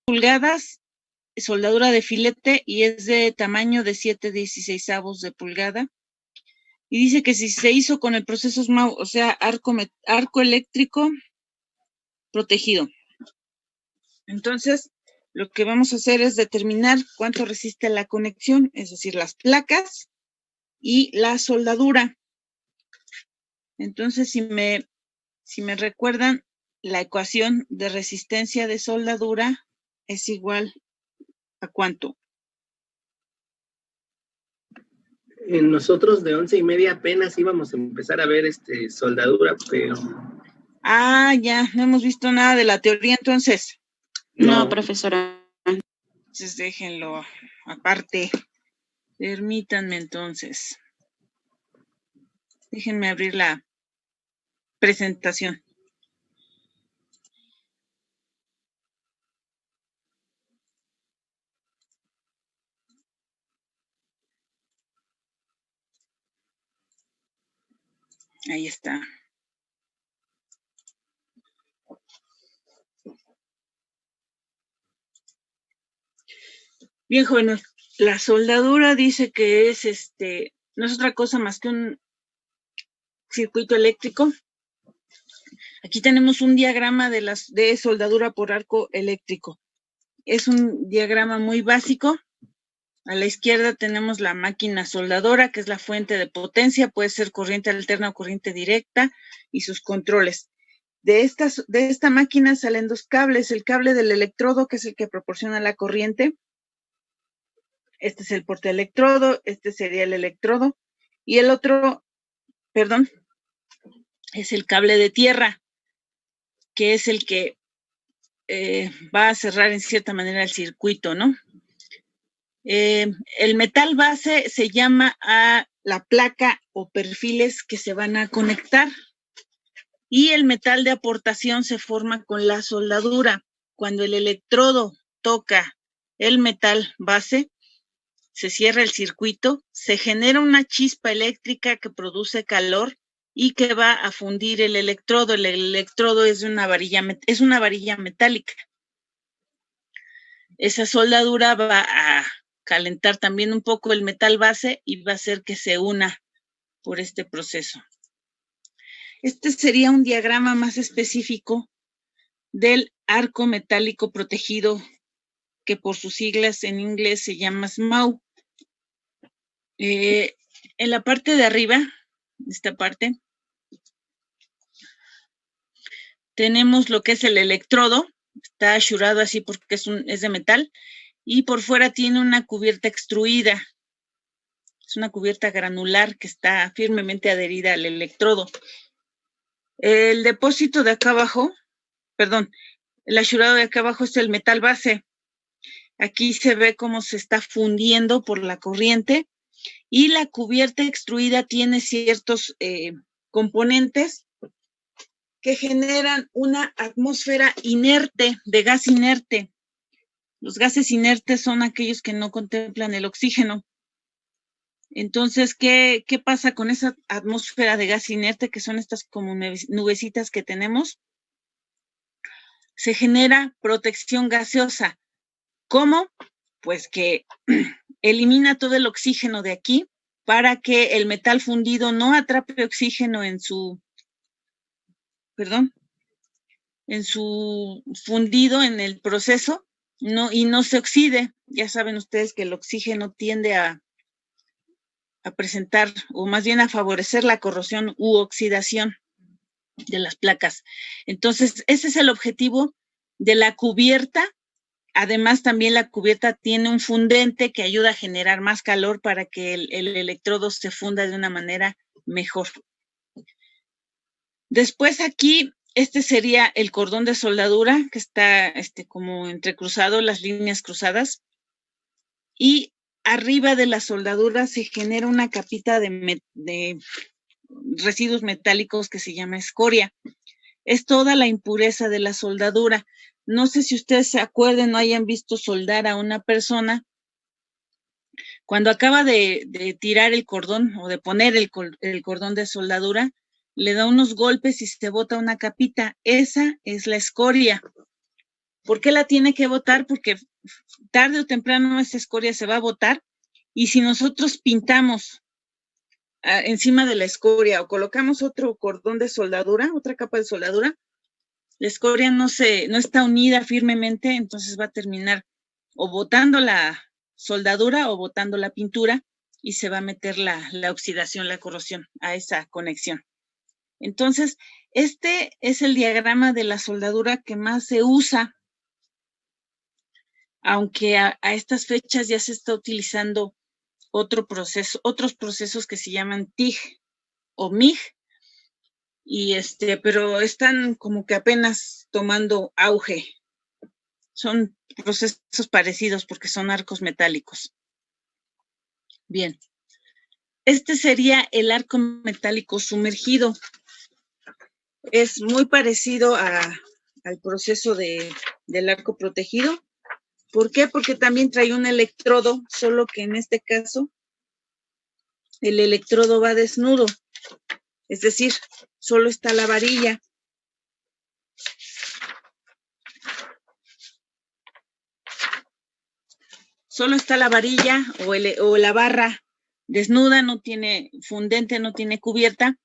pulgadas, soldadura de filete, y es de tamaño de 7/16 de pulgada. Y dice que si se hizo con el proceso SMAU, o sea, arco eléctrico protegido. Entonces, lo que vamos a hacer es determinar cuánto resiste la conexión, es decir, las placas y la soldadura. Entonces, si me recuerdan, la ecuación de resistencia de soldadura es igual a ¿cuánto? Nosotros de 11:30 apenas íbamos a empezar a ver soldadura, pero... Ya, no hemos visto nada de la teoría entonces. No, profesora. Entonces déjenlo aparte. Permítanme entonces. Déjenme abrir la presentación. Ahí está. Bien, jóvenes, la soldadura dice que es no es otra cosa más que un circuito eléctrico. Aquí tenemos un diagrama de soldadura por arco eléctrico. Es un diagrama muy básico. A la izquierda tenemos la máquina soldadora, que es la fuente de potencia, puede ser corriente alterna o corriente directa, y sus controles. De esta máquina salen dos cables, el cable del electrodo, que es el que proporciona la corriente. Este es el portaelectrodo, este sería el electrodo, y el otro, es el cable de tierra, que es el que va a cerrar en cierta manera el circuito, ¿no? El metal base se llama a la placa o perfiles que se van a conectar, y el metal de aportación se forma con la soldadura. Cuando el electrodo toca el metal base, se cierra el circuito, se genera una chispa eléctrica que produce calor y que va a fundir el electrodo. El electrodo es una varilla metálica. Esa soldadura va a calentar también un poco el metal base y va a hacer que se una por este proceso. Este sería un diagrama más específico del arco metálico protegido, que por sus siglas en inglés se llama SMAU. En la parte de arriba, esta parte, tenemos lo que es el electrodo. Está achurado así porque es de metal, y por fuera tiene una cubierta extruida. Es una cubierta granular que está firmemente adherida al electrodo. El depósito de acá abajo, el achurado de acá abajo es el metal base. Aquí se ve cómo se está fundiendo por la corriente, y la cubierta extruida tiene ciertos componentes que generan una atmósfera inerte, de gas inerte. Los gases inertes son aquellos que no contemplan el oxígeno. Entonces, ¿qué pasa con esa atmósfera de gas inerte, que son estas como nubecitas que tenemos? Se genera protección gaseosa. ¿Cómo? Pues que elimina todo el oxígeno de aquí para que el metal fundido no atrape oxígeno en su fundido en el proceso, y no se oxide. Ya saben ustedes que el oxígeno tiende a presentar, o más bien a favorecer, la corrosión u oxidación de las placas. Entonces, ese es el objetivo de la cubierta. Además, también la cubierta tiene un fundente que ayuda a generar más calor para que el electrodo se funda de una manera mejor. Después aquí, este sería el cordón de soldadura, que está como entrecruzado, las líneas cruzadas, y arriba de la soldadura se genera una capita de residuos metálicos que se llama escoria. Es toda la impureza de la soldadura. No sé si ustedes se acuerden o hayan visto soldar a una persona. Cuando acaba de tirar el cordón o de poner el cordón de soldadura, le da unos golpes y se bota una capita. Esa es la escoria. ¿Por qué la tiene que botar? Porque tarde o temprano esa escoria se va a botar, y si nosotros pintamos encima de la escoria o colocamos otro cordón de soldadura, otra capa de soldadura, la escoria no está unida firmemente, entonces va a terminar o botando la soldadura o botando la pintura, y se va a meter la oxidación, la corrosión a esa conexión. Entonces, este es el diagrama de la soldadura que más se usa, aunque a estas fechas ya se está utilizando otros procesos que se llaman TIG o MIG, pero están como que apenas tomando auge. Son procesos parecidos porque son arcos metálicos. Bien, este sería el arco metálico sumergido. Es muy parecido al proceso del arco protegido. ¿Por qué? Porque también trae un electrodo, solo que en este caso el electrodo va desnudo, es decir, solo está la varilla. Solo está la varilla o la barra desnuda, no tiene fundente, no tiene cubierta,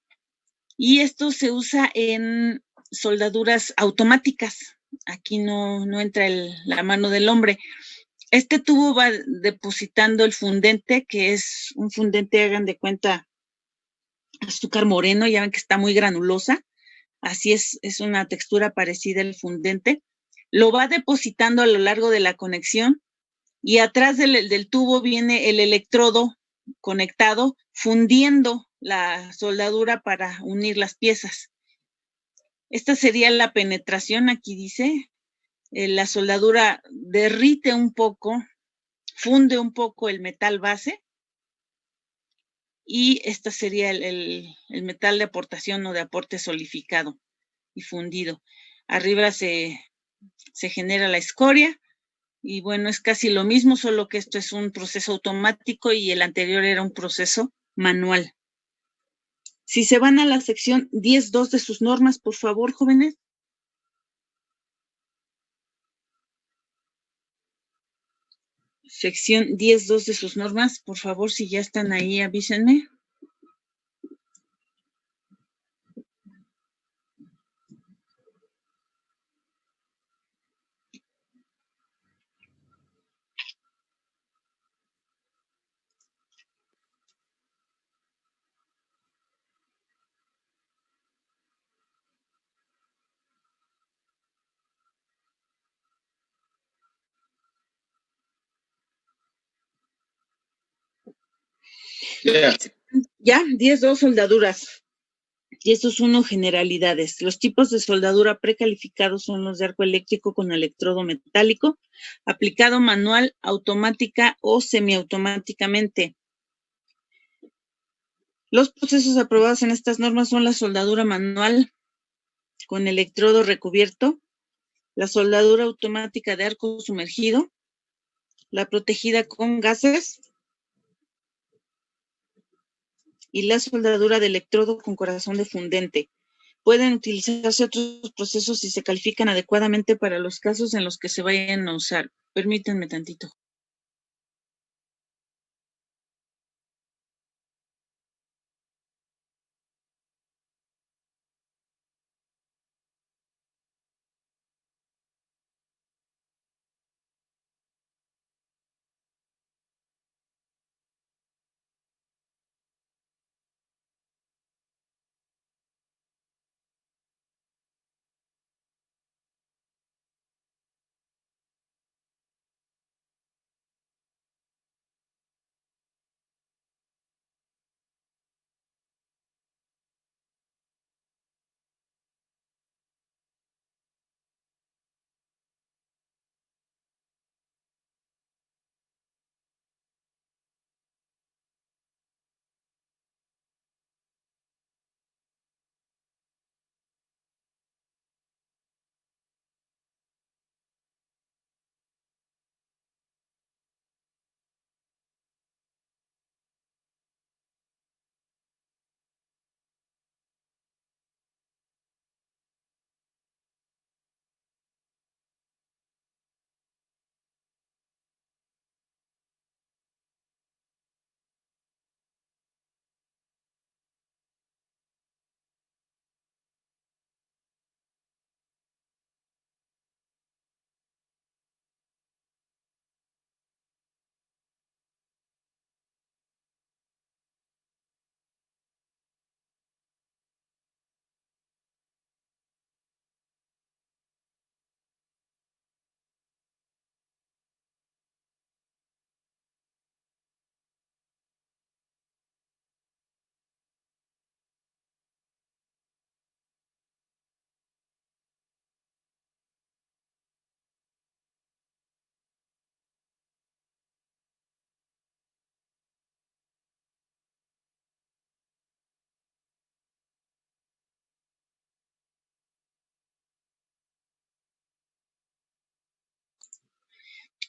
y esto se usa en soldaduras automáticas. Aquí no entra la mano del hombre. Este tubo va depositando el fundente, que es un fundente, hagan de cuenta, azúcar moreno, ya ven que está muy granulosa, así es una textura parecida al fundente. Lo va depositando a lo largo de la conexión, y atrás del tubo viene el electrodo conectado, fundiendo la soldadura para unir las piezas. Esta sería la penetración, aquí dice. La soldadura derrite un poco, funde un poco el metal base, y esta sería el metal de aportación o de aporte solidificado y fundido. Arriba se genera la escoria, y bueno, es casi lo mismo, solo que esto es un proceso automático y el anterior era un proceso manual. Si se van a la sección 10.2 de sus normas, por favor, jóvenes. Sección 10.2 de sus normas, por favor, si ya están ahí, avísenme. Ya, 10.2 soldaduras. 10.2.1 generalidades. Los tipos de soldadura precalificados son los de arco eléctrico con electrodo metálico, aplicado manual, automática o semiautomáticamente. Los procesos aprobados en estas normas son la soldadura manual con electrodo recubierto, la soldadura automática de arco sumergido, la protegida con gases y la soldadura de electrodo con corazón de fundente. Pueden utilizarse otros procesos si se califican adecuadamente para los casos en los que se vayan a usar. Permítanme tantito.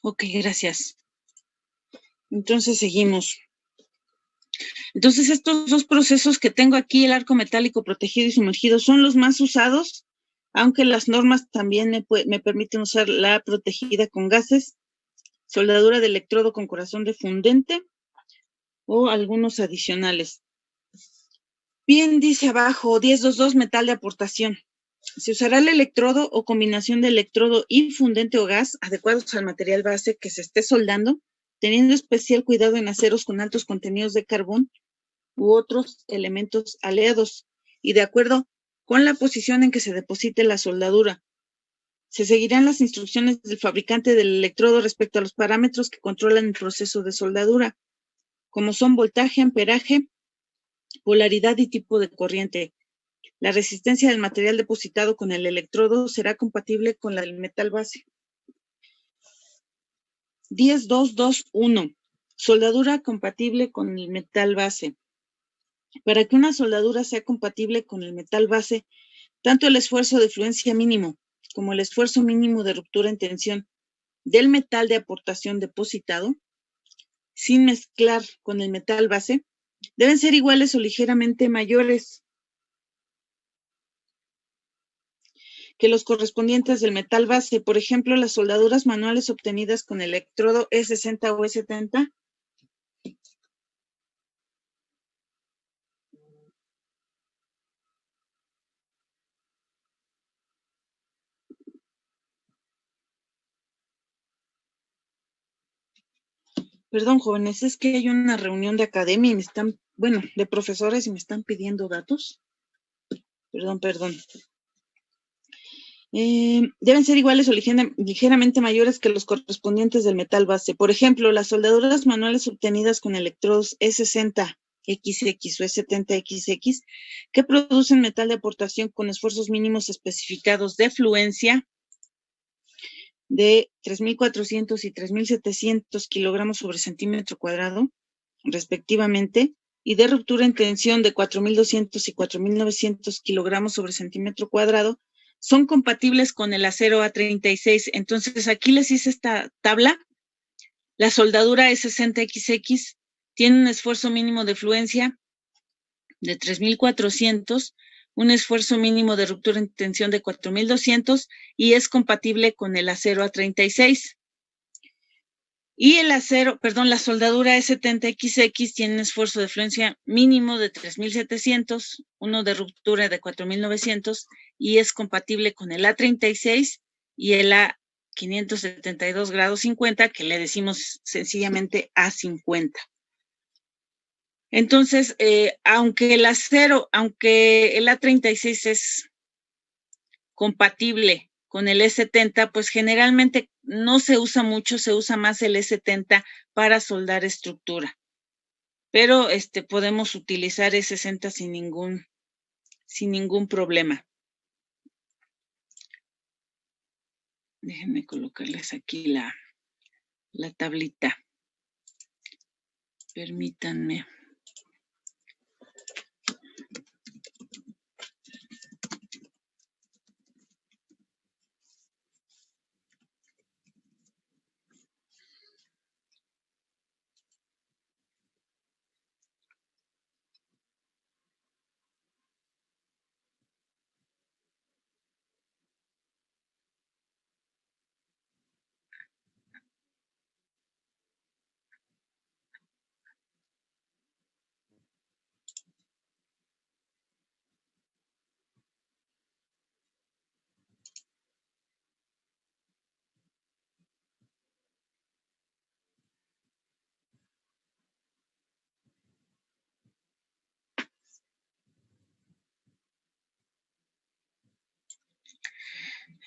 Ok, gracias. Entonces seguimos. Entonces estos dos procesos que tengo aquí, el arco metálico protegido y sumergido, son los más usados, aunque las normas también me permiten usar la protegida con gases, soldadura de electrodo con corazón de fundente o algunos adicionales. Bien, dice abajo, 1022, metal de aportación. Se usará el electrodo o combinación de electrodo y fundente o gas adecuados al material base que se esté soldando, teniendo especial cuidado en aceros con altos contenidos de carbón u otros elementos aleados y de acuerdo con la posición en que se deposite la soldadura. Se seguirán las instrucciones del fabricante del electrodo respecto a los parámetros que controlan el proceso de soldadura, como son voltaje, amperaje, polaridad y tipo de corriente. La resistencia del material depositado con el electrodo será compatible con la del metal base. 10.2.2.1. Soldadura compatible con el metal base. Para que una soldadura sea compatible con el metal base, tanto el esfuerzo de fluencia mínimo como el esfuerzo mínimo de ruptura en tensión del metal de aportación depositado, sin mezclar con el metal base, deben ser iguales o ligeramente mayores que los correspondientes del metal base. Por ejemplo, las soldaduras manuales obtenidas con electrodo E60 o E70 Perdón, jóvenes, es que hay una reunión de academia y me están, bueno, de profesores y me están pidiendo datos. Perdón. Deben ser iguales o ligeramente mayores que los correspondientes del metal base. Por ejemplo, las soldaduras manuales obtenidas con electrodos E60XX o E70XX que producen metal de aportación con esfuerzos mínimos especificados de fluencia de 3.400 y 3.700 kilogramos sobre centímetro cuadrado, respectivamente, y de ruptura en tensión de 4.200 y 4.900 kilogramos sobre centímetro cuadrado, son compatibles con el acero A36. Entonces, aquí les hice esta tabla. La soldadura E60XX tiene un esfuerzo mínimo de fluencia de 3.400, un esfuerzo mínimo de ruptura en tensión de 4.200 y es compatible con el acero A36. Y la soldadura E70XX tiene un esfuerzo de fluencia mínimo de 3.700, uno de ruptura de 4.900 y es compatible con el A36 y el A572 grados 50, que le decimos sencillamente A50. Entonces, aunque el A36 es compatible con el E70, pues generalmente no se usa mucho, se usa más el E70 para soldar estructura. Pero podemos utilizar E60 sin ningún problema. Déjenme colocarles aquí la tablita. Permítanme.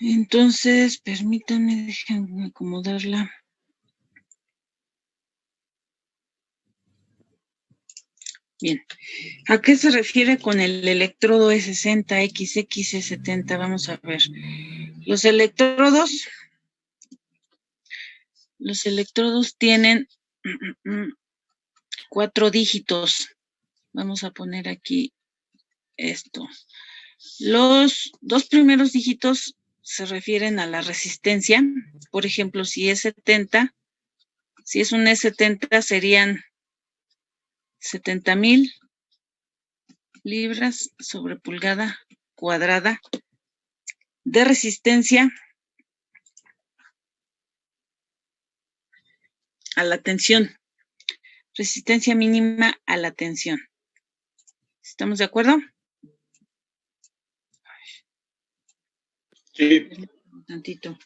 Entonces, permítanme, déjenme acomodarla. Bien, ¿a qué se refiere con el electrodo E60XX, E70? Vamos a ver. Los electrodos tienen 4 dígitos. Vamos a poner aquí esto. Los 2 primeros dígitos se refieren a la resistencia. Por ejemplo, si es 70, si es un E70 serían 70,000 libras sobre pulgada cuadrada de resistencia a la tensión. Resistencia mínima a la tensión. ¿Estamos de acuerdo? Sí. Un tantito.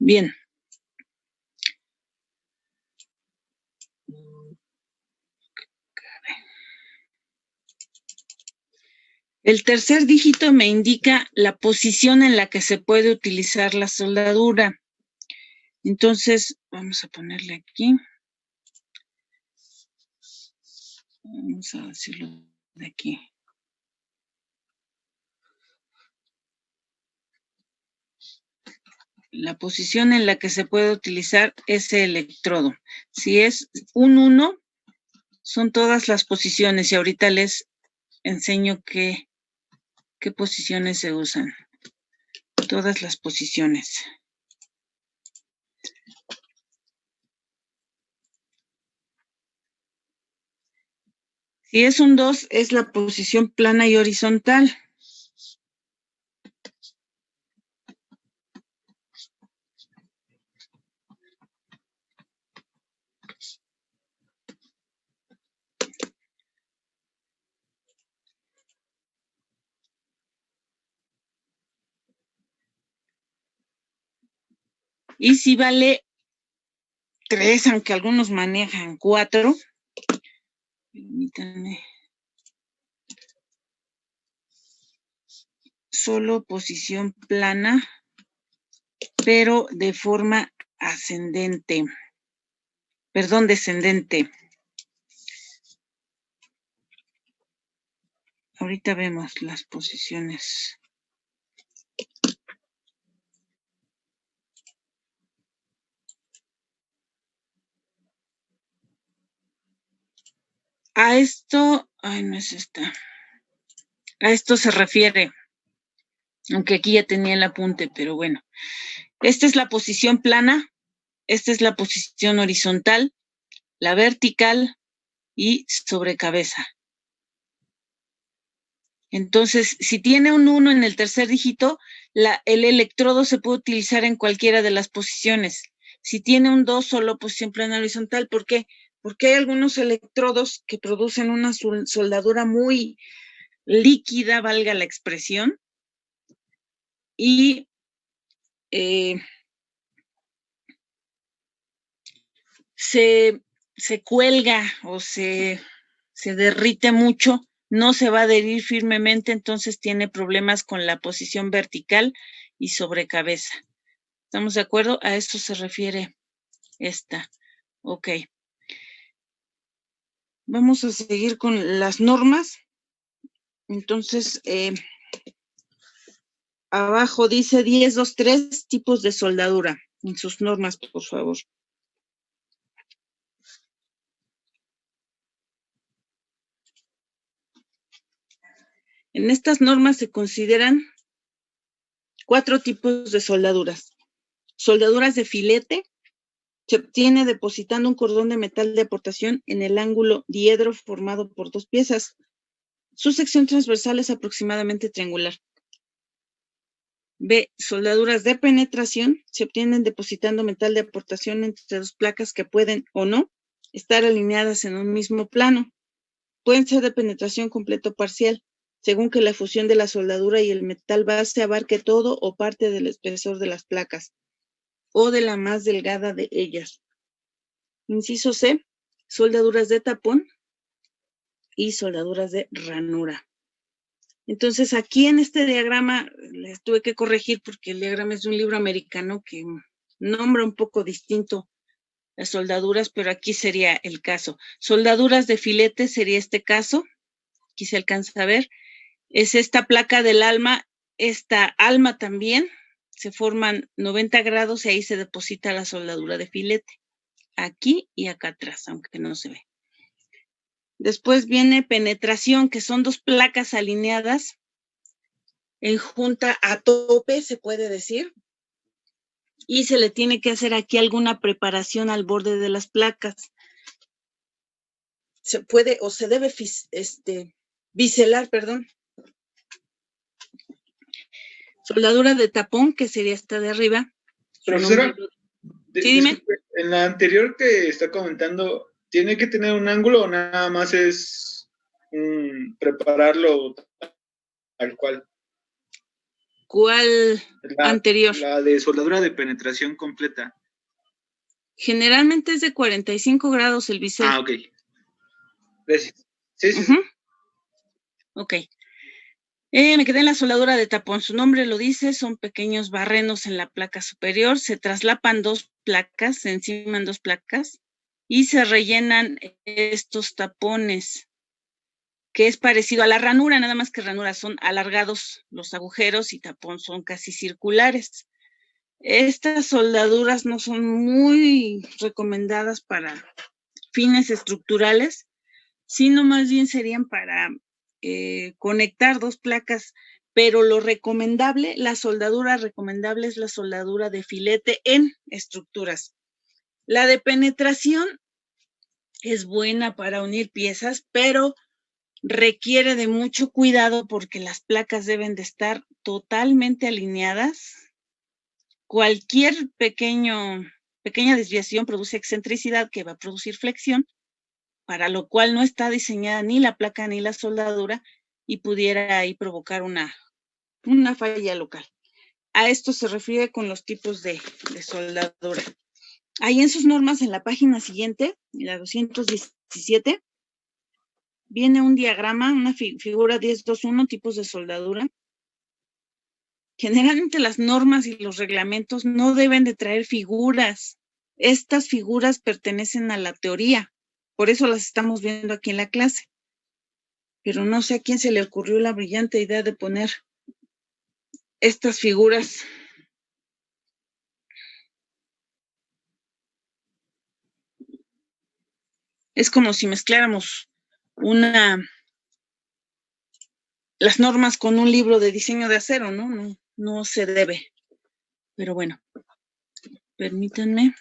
Bien. El tercer dígito me indica la posición en la que se puede utilizar la soldadura. Entonces, vamos a ponerle aquí. Vamos a decirlo de aquí. La posición en la que se puede utilizar ese electrodo. Si es un 1, son todas las posiciones y ahorita les enseño qué posiciones se usan. Todas las posiciones. Si es un 2, es la posición plana y horizontal. Y si vale 3, aunque algunos manejan 4, permítanme. Solo posición plana, pero de forma ascendente. Perdón, descendente. Ahorita vemos las posiciones. A esto, ay, no es esta. A esto se refiere, aunque aquí ya tenía el apunte, pero bueno. Esta es la posición plana, esta es la posición horizontal, la vertical y sobre cabeza. Entonces, si tiene un 1 en el tercer dígito, el electrodo se puede utilizar en cualquiera de las posiciones. Si tiene un 2, solo posición plana horizontal. ¿Por qué? Porque hay algunos electrodos que producen una soldadura muy líquida, valga la expresión, y se cuelga o se derrite mucho, no se va a adherir firmemente, entonces tiene problemas con la posición vertical y sobre cabeza. ¿Estamos de acuerdo? A esto se refiere esta. Ok. Vamos a seguir con las normas. Entonces, abajo dice 10.2.3 tipos de soldadura. En sus normas, por favor. En estas normas se consideran 4 tipos de soldaduras. Soldaduras de filete. Se obtiene depositando un cordón de metal de aportación en el ángulo diedro formado por 2 piezas. Su sección transversal es aproximadamente triangular. B. Soldaduras de penetración. Se obtienen depositando metal de aportación entre 2 placas que pueden o no estar alineadas en un mismo plano. Pueden ser de penetración completa o parcial, según que la fusión de la soldadura y el metal base abarque todo o parte del espesor de las placas, o de la más delgada de ellas. Inciso C, soldaduras de tapón y soldaduras de ranura. Entonces, aquí en este diagrama les tuve que corregir porque el diagrama es de un libro americano que nombra un poco distinto las soldaduras, pero aquí sería el caso. Soldaduras de filete sería este caso. Aquí se alcanza a ver. Es esta placa del alma, esta alma también. Se forman 90 grados y ahí se deposita la soldadura de filete. Aquí y acá atrás, aunque no se ve. Después viene penetración, que son dos placas alineadas en junta a tope, se puede decir. Y se le tiene que hacer aquí alguna preparación al borde de las placas. Se puede o se debe biselar, perdón. Soldadura de tapón, que sería esta de arriba. Profesora, sí, dime. Disculpe, en la anterior que está comentando, ¿tiene que tener un ángulo o nada más es prepararlo tal cual? ¿Cuál anterior? La de soldadura de penetración completa. Generalmente es de 45 grados el bisel. Ah, ok. Gracias. Sí, sí. Ok. Me quedé en la soldadura de tapón. Su nombre lo dice, son pequeños barrenos en la placa superior. Se traslapan dos placas, se enciman dos placas y se rellenan estos tapones, que es parecido a la ranura, nada más que ranura son alargados los agujeros y tapón son casi circulares. Estas soldaduras no son muy recomendadas para fines estructurales, sino más bien serían para conectar dos placas, pero lo recomendable, la soldadura recomendable es la soldadura de filete en estructuras. La de penetración es buena para unir piezas, pero requiere de mucho cuidado porque las placas deben de estar totalmente alineadas. Cualquier pequeña desviación produce excentricidad que va a producir flexión, para lo cual no está diseñada ni la placa ni la soldadura y pudiera ahí provocar una falla local. A esto se refiere con los tipos de soldadura. Ahí en sus normas, en la página siguiente, en la 217, viene un diagrama, una figura 10.2.1, tipos de soldadura. Generalmente las normas y los reglamentos no deben de traer figuras. Estas figuras pertenecen a la teoría, por eso las estamos viendo aquí en la clase. Pero no sé a quién se le ocurrió la brillante idea de poner estas figuras. Es como si mezcláramos las normas con un libro de diseño de acero, ¿no? No se debe. Pero bueno, permítanme.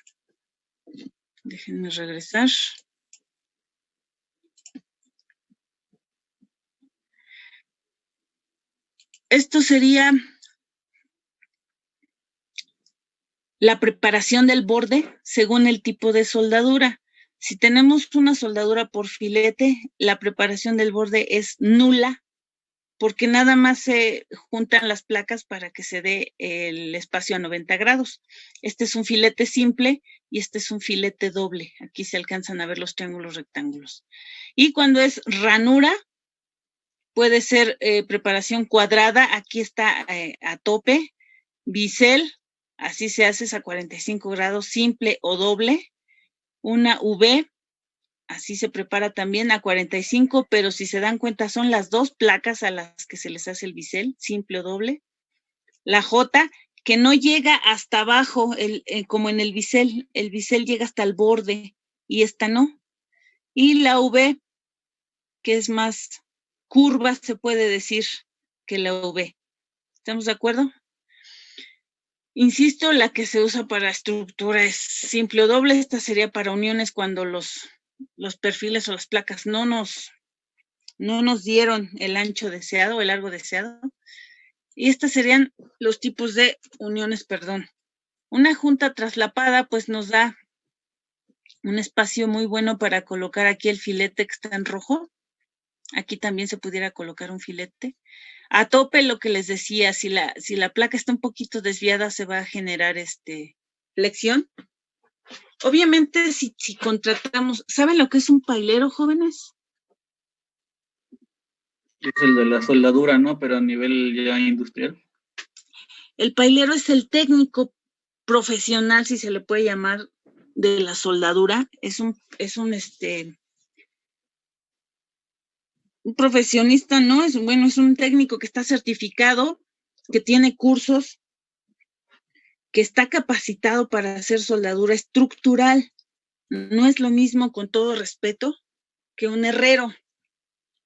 Déjenme regresar. Esto sería la preparación del borde según el tipo de soldadura. Si tenemos una soldadura por filete, la preparación del borde es nula, porque nada más se juntan las placas para que se dé el espacio a 90 grados. Este es un filete simple y este es un filete doble. Aquí se alcanzan a ver los triángulos rectángulos. Y cuando es ranura, puede ser preparación cuadrada. Aquí está a tope, bisel, así se hace a 45 grados, simple o doble. Una V, así se prepara también a 45, pero si se dan cuenta son las dos placas a las que se les hace el bisel, simple o doble. La J, que no llega hasta abajo, como en el bisel llega hasta el borde y esta no. Y la V, que es más curva, se puede decir, que la V. ¿Estamos de acuerdo? Insisto, la que se usa para estructura es simple o doble. Esta sería para uniones cuando los perfiles o las placas no nos dieron el ancho deseado, el largo deseado. Y estos serían los tipos de uniones, perdón. Una junta traslapada, pues nos da un espacio muy bueno para colocar aquí el filete que está en rojo. Aquí también se pudiera colocar un filete. A tope, lo que les decía, si la placa está un poquito desviada, se va a generar flexión. Obviamente, si contratamos, ¿saben lo que es un pailero, jóvenes? Es el de la soldadura, ¿no? Pero a nivel ya industrial. El pailero es el técnico profesional, si se le puede llamar, de la soldadura. Es un profesionista, ¿no? Es un técnico que está certificado, que tiene cursos, que está capacitado para hacer soldadura estructural. No es lo mismo, con todo respeto, que un herrero.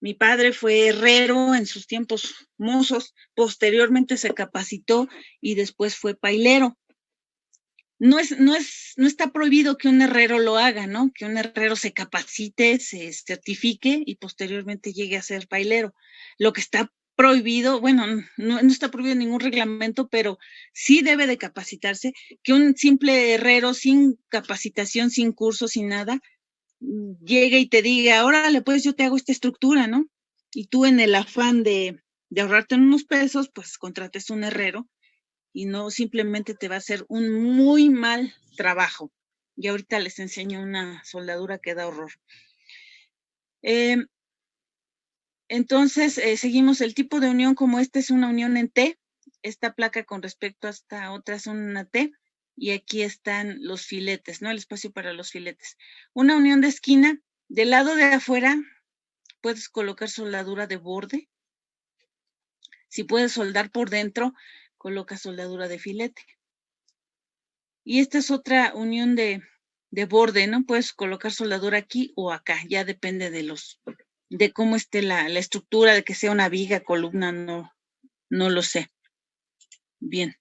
Mi padre fue herrero en sus tiempos mozos, posteriormente se capacitó y después fue pailero. No está prohibido que un herrero lo haga, ¿no? Que un herrero se capacite, se certifique y posteriormente llegue a ser pailero. Lo que está prohibido, bueno, no está prohibido ningún reglamento, pero sí debe de capacitarse, que un simple herrero sin capacitación, sin curso, sin nada, llegue y te diga, órale, pues yo te hago esta estructura, ¿no? Y tú, en el afán de ahorrarte unos pesos, pues contrates un herrero y no simplemente te va a hacer un muy mal trabajo. Y ahorita les enseño una soldadura que da horror. Entonces, seguimos. El tipo de unión como esta es una unión en T. Esta placa con respecto a esta otra es una T. Y aquí están los filetes, ¿no? El espacio para los filetes. Una unión de esquina. Del lado de afuera puedes colocar soldadura de borde. Si puedes soldar por dentro, coloca soldadura de filete. Y esta es otra unión de borde, ¿no? Puedes colocar soldadura aquí o acá, ya depende de cómo esté la estructura, de que sea una viga, columna, no lo sé. Bien.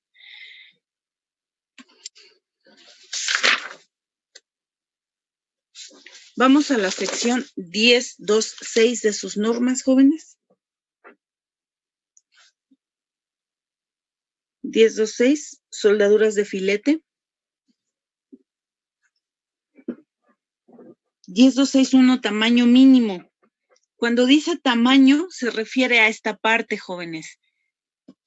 Vamos a la sección 10.2.6 de sus normas, jóvenes. 10.2.6, soldaduras de filete. 10.2.6.1, tamaño mínimo. Cuando dice tamaño, se refiere a esta parte, jóvenes.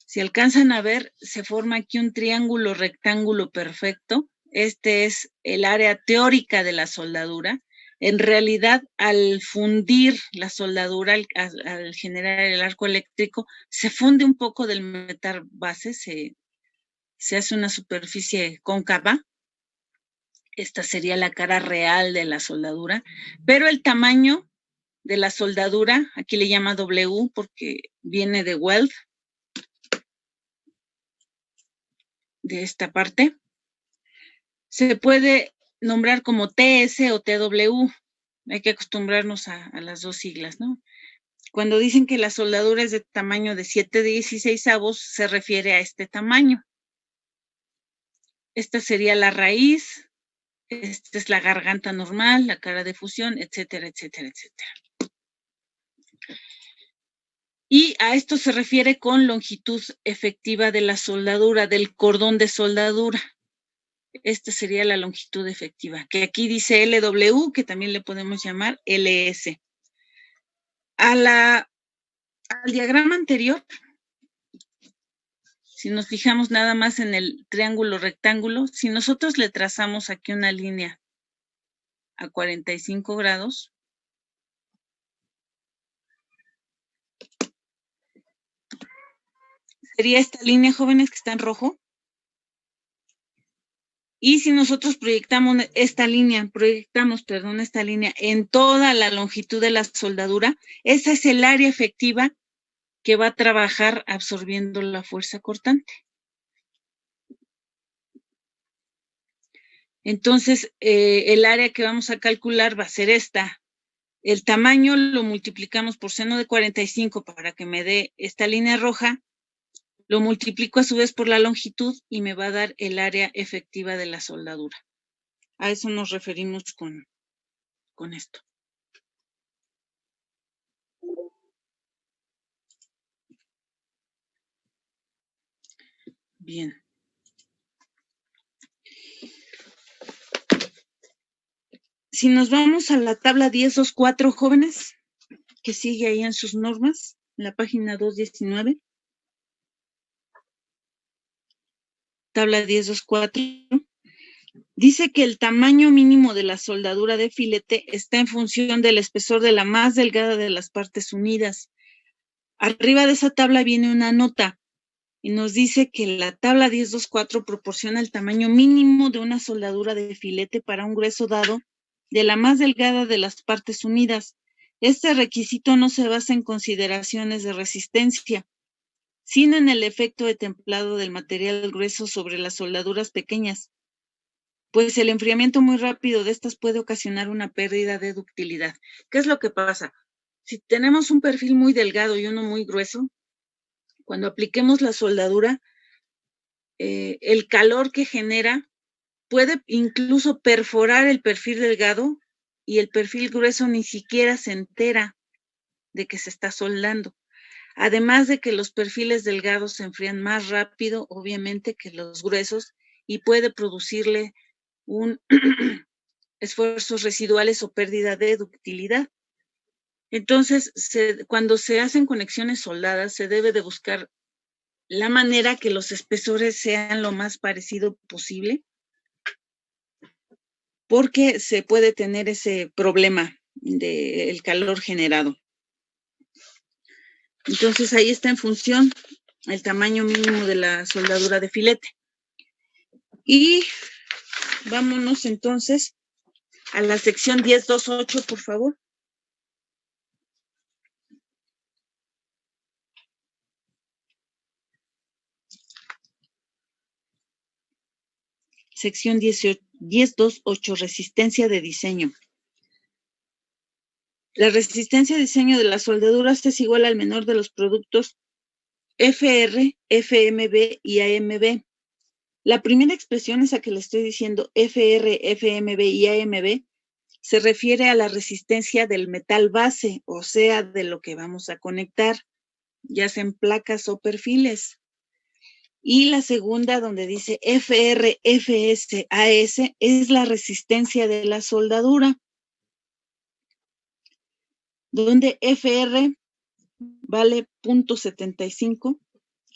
Si alcanzan a ver, se forma aquí un triángulo rectángulo perfecto. Este es el área teórica de la soldadura. En realidad, al fundir la soldadura, al generar el arco eléctrico, se funde un poco del metal base, se hace una superficie cóncava. Esta sería la cara real de la soldadura, pero el tamaño de la soldadura, aquí le llama W porque viene de weld, de esta parte, se puede nombrar como TS o TW. Hay que acostumbrarnos a las dos siglas, ¿no? Cuando dicen que la soldadura es de tamaño de 7/16, se refiere a este tamaño. Esta sería la raíz, esta es la garganta normal, la cara de fusión, etcétera, etcétera, etcétera. Y a esto se refiere con longitud efectiva de la soldadura, del cordón de soldadura. Esta sería la longitud efectiva, que aquí dice LW, que también le podemos llamar LS. Al diagrama anterior, si nos fijamos nada más en el triángulo rectángulo, si nosotros le trazamos aquí una línea a 45 grados, sería esta línea, jóvenes, que está en rojo. Y si nosotros proyectamos esta línea en toda la longitud de la soldadura, esa es el área efectiva que va a trabajar absorbiendo la fuerza cortante. Entonces, el área que vamos a calcular va a ser esta. El tamaño lo multiplicamos por seno de 45 para que me dé esta línea roja. Lo multiplico a su vez por la longitud y me va a dar el área efectiva de la soldadura. A eso nos referimos con esto. Bien. Si nos vamos a la tabla 10.2.4, jóvenes, que sigue ahí en sus normas, en la página 219. Tabla 10.2.4. Dice que el tamaño mínimo de la soldadura de filete está en función del espesor de la más delgada de las partes unidas. Arriba de esa tabla viene una nota y nos dice que la tabla 1024 proporciona el tamaño mínimo de una soldadura de filete para un grueso dado de la más delgada de las partes unidas. Este requisito no se basa en consideraciones de resistencia, sino en el efecto de templado del material grueso sobre las soldaduras pequeñas, pues el enfriamiento muy rápido de estas puede ocasionar una pérdida de ductilidad. ¿Qué es lo que pasa? Si tenemos un perfil muy delgado y uno muy grueso, cuando apliquemos la soldadura, el calor que genera puede incluso perforar el perfil delgado y el perfil grueso ni siquiera se entera de que se está soldando. Además de que los perfiles delgados se enfrían más rápido, obviamente, que los gruesos y puede producirle un esfuerzos residuales o pérdida de ductilidad. Entonces, cuando se hacen conexiones soldadas, se debe de buscar la manera que los espesores sean lo más parecido posible, porque se puede tener ese problema del calor generado. Entonces, ahí está en función el tamaño mínimo de la soldadura de filete. Y vámonos entonces a la sección 10.2.8, por favor. Sección 10.2.8, resistencia de diseño. La resistencia de diseño de las soldaduras es igual al menor de los productos FR, FMB y AMB. La primera expresión, esa que le estoy diciendo, FR, FMB y AMB, se refiere a la resistencia del metal base, o sea, de lo que vamos a conectar, ya sean placas o perfiles. Y la segunda, donde dice FR, FS, AS, es la resistencia de la soldadura, donde FR vale 0.75,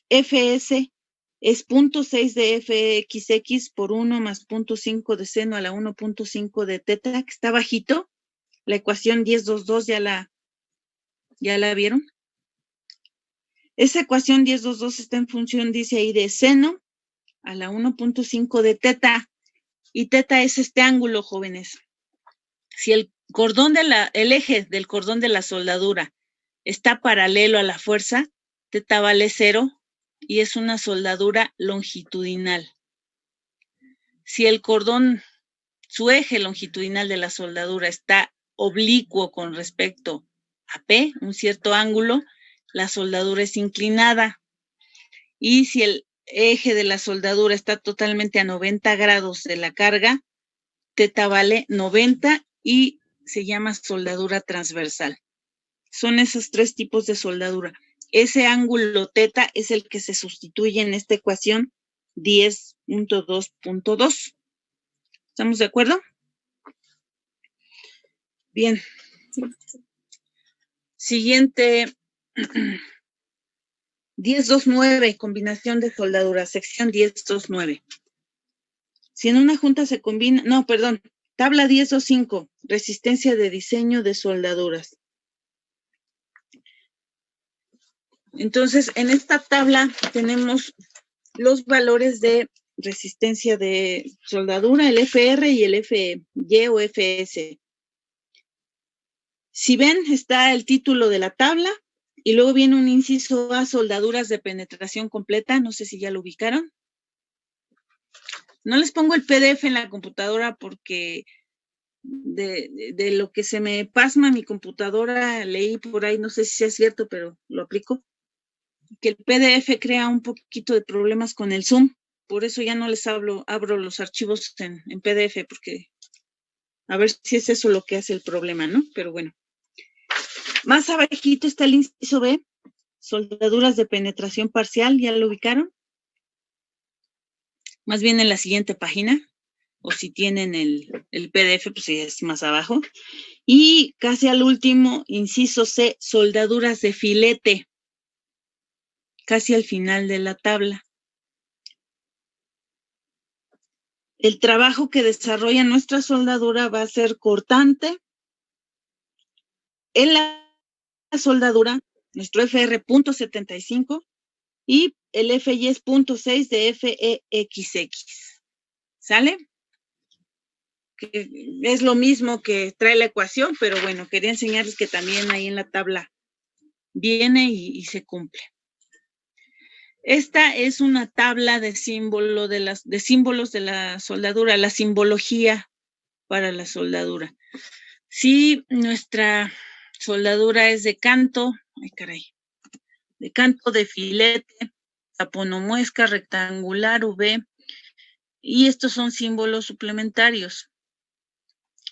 FS es 0.6 de FXX por 1 más 0.5 de seno a la 1.5 de teta, que está bajito. La ecuación 10.2.2 ya la vieron. Esa ecuación 10.2.2 está en función, dice ahí, de seno a la 1.5 de teta. Y teta es este ángulo, jóvenes. Si el eje del cordón de la soldadura está paralelo a la fuerza, teta vale 0 y es una soldadura longitudinal. Si el cordón, su eje longitudinal de la soldadura está oblicuo con respecto a P, un cierto ángulo, la soldadura es inclinada. Y si el eje de la soldadura está totalmente a 90 grados de la carga, teta vale 90 y se llama soldadura transversal. Son esos tres tipos de soldadura. Ese ángulo teta es el que se sustituye en esta ecuación 10.2.2. ¿Estamos de acuerdo? Bien. Siguiente. 10.2.9, combinación de soldaduras, sección 10.2.9. Si en una junta se combina, tabla 10.2.5, resistencia de diseño de soldaduras. Entonces, en esta tabla tenemos los valores de resistencia de soldadura, el FR y el FY o FS. Si ven, está el título de la tabla y luego viene un inciso A, soldaduras de penetración completa. No sé si ya lo ubicaron. No les pongo el PDF en la computadora porque de lo que se me pasma mi computadora, leí por ahí, no sé si sea cierto, pero lo aplico, que el PDF crea un poquito de problemas con el Zoom. Por eso ya no les abro los archivos en PDF, porque a ver si es eso lo que hace el problema, ¿no? Pero bueno. Más abajito está el inciso B, soldaduras de penetración parcial, ¿ya lo ubicaron? Más bien en la siguiente página, o si tienen el PDF, pues es más abajo. Y casi al último, inciso C, soldaduras de filete, casi al final de la tabla. El trabajo que desarrolla nuestra soldadura va a ser cortante en la soldadura nuestro FR .75 y el FY es .6 de FEXX. ¿Sale? Que es lo mismo que trae la ecuación, pero bueno, quería enseñarles que también ahí en la tabla viene y se cumple. Esta es una tabla de símbolos de la soldadura, la simbología para la soldadura. Si nuestra soldadura es de canto, de canto, de filete, taponomuesca, rectangular, V, y estos son símbolos suplementarios.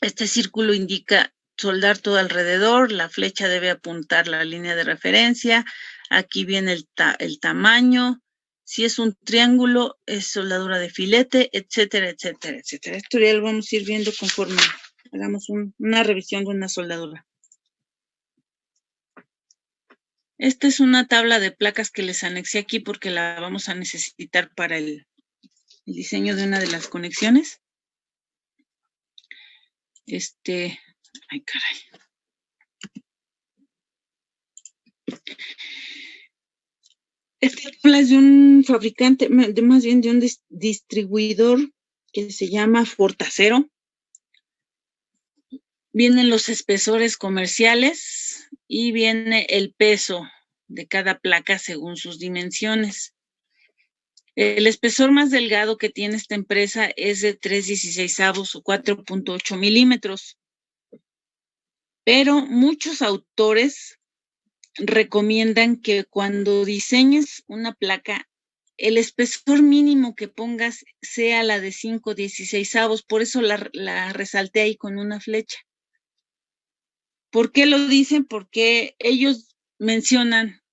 Este círculo indica soldar todo alrededor, la flecha debe apuntar la línea de referencia, aquí viene el tamaño, si es un triángulo es soldadura de filete, etcétera, etcétera, etcétera. Esto ya lo vamos a ir viendo conforme hagamos una revisión de una soldadura. Esta es una tabla de placas que les anexé aquí porque la vamos a necesitar para el diseño de una de las conexiones. Ay, caray. Esta tabla es de un fabricante, más bien de un distribuidor que se llama Fortacero. Vienen los espesores comerciales y viene el peso de cada placa según sus dimensiones. El espesor más delgado que tiene esta empresa es de 3/16 o 4.8 milímetros. Pero muchos autores recomiendan que cuando diseñes una placa, el espesor mínimo que pongas sea la de 5/16. Por eso la resalté ahí con una flecha. ¿Por qué lo dicen? Porque ellos mencionan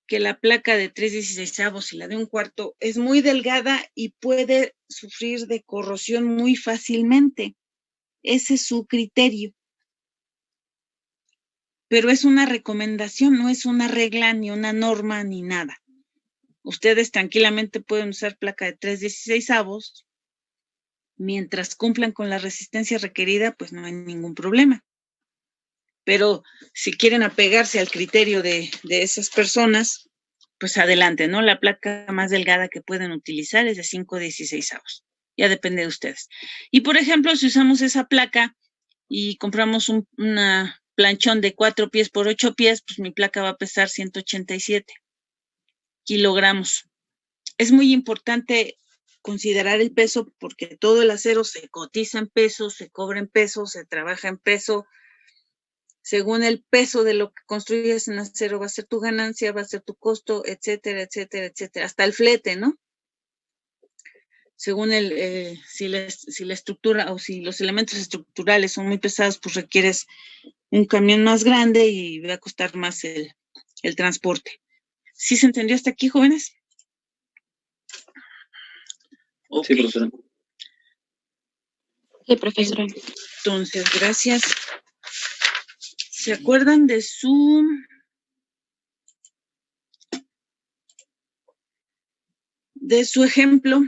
que la placa de 3/16 y la de 1/4 es muy delgada y puede sufrir de corrosión muy fácilmente. Ese es su criterio. Pero es una recomendación, no es una regla, ni una norma, ni nada. Ustedes tranquilamente pueden usar placa de 3/16, mientras cumplan con la resistencia requerida, pues no hay ningún problema. Pero si quieren apegarse al criterio de esas personas, pues adelante, ¿no? La placa más delgada que pueden utilizar es de 5/16. Ya depende de ustedes. Y por ejemplo, si usamos esa placa y compramos una planchón de 4 pies por 8 pies, pues mi placa va a pesar 187 kilogramos. Es muy importante considerar el peso porque todo el acero se cotiza en peso, se cobra en peso, se trabaja en peso. Según el peso de lo que construyes en acero va a ser tu ganancia, va a ser tu costo, etcétera, etcétera, etcétera. Hasta el flete, ¿no? Según si la estructura o si los elementos estructurales son muy pesados, pues requieres un camión más grande y va a costar más el transporte. ¿Sí se entendió hasta aquí, jóvenes? Okay. Sí, profesora. Sí, profesora. Entonces, gracias. ¿Se acuerdan de su ejemplo?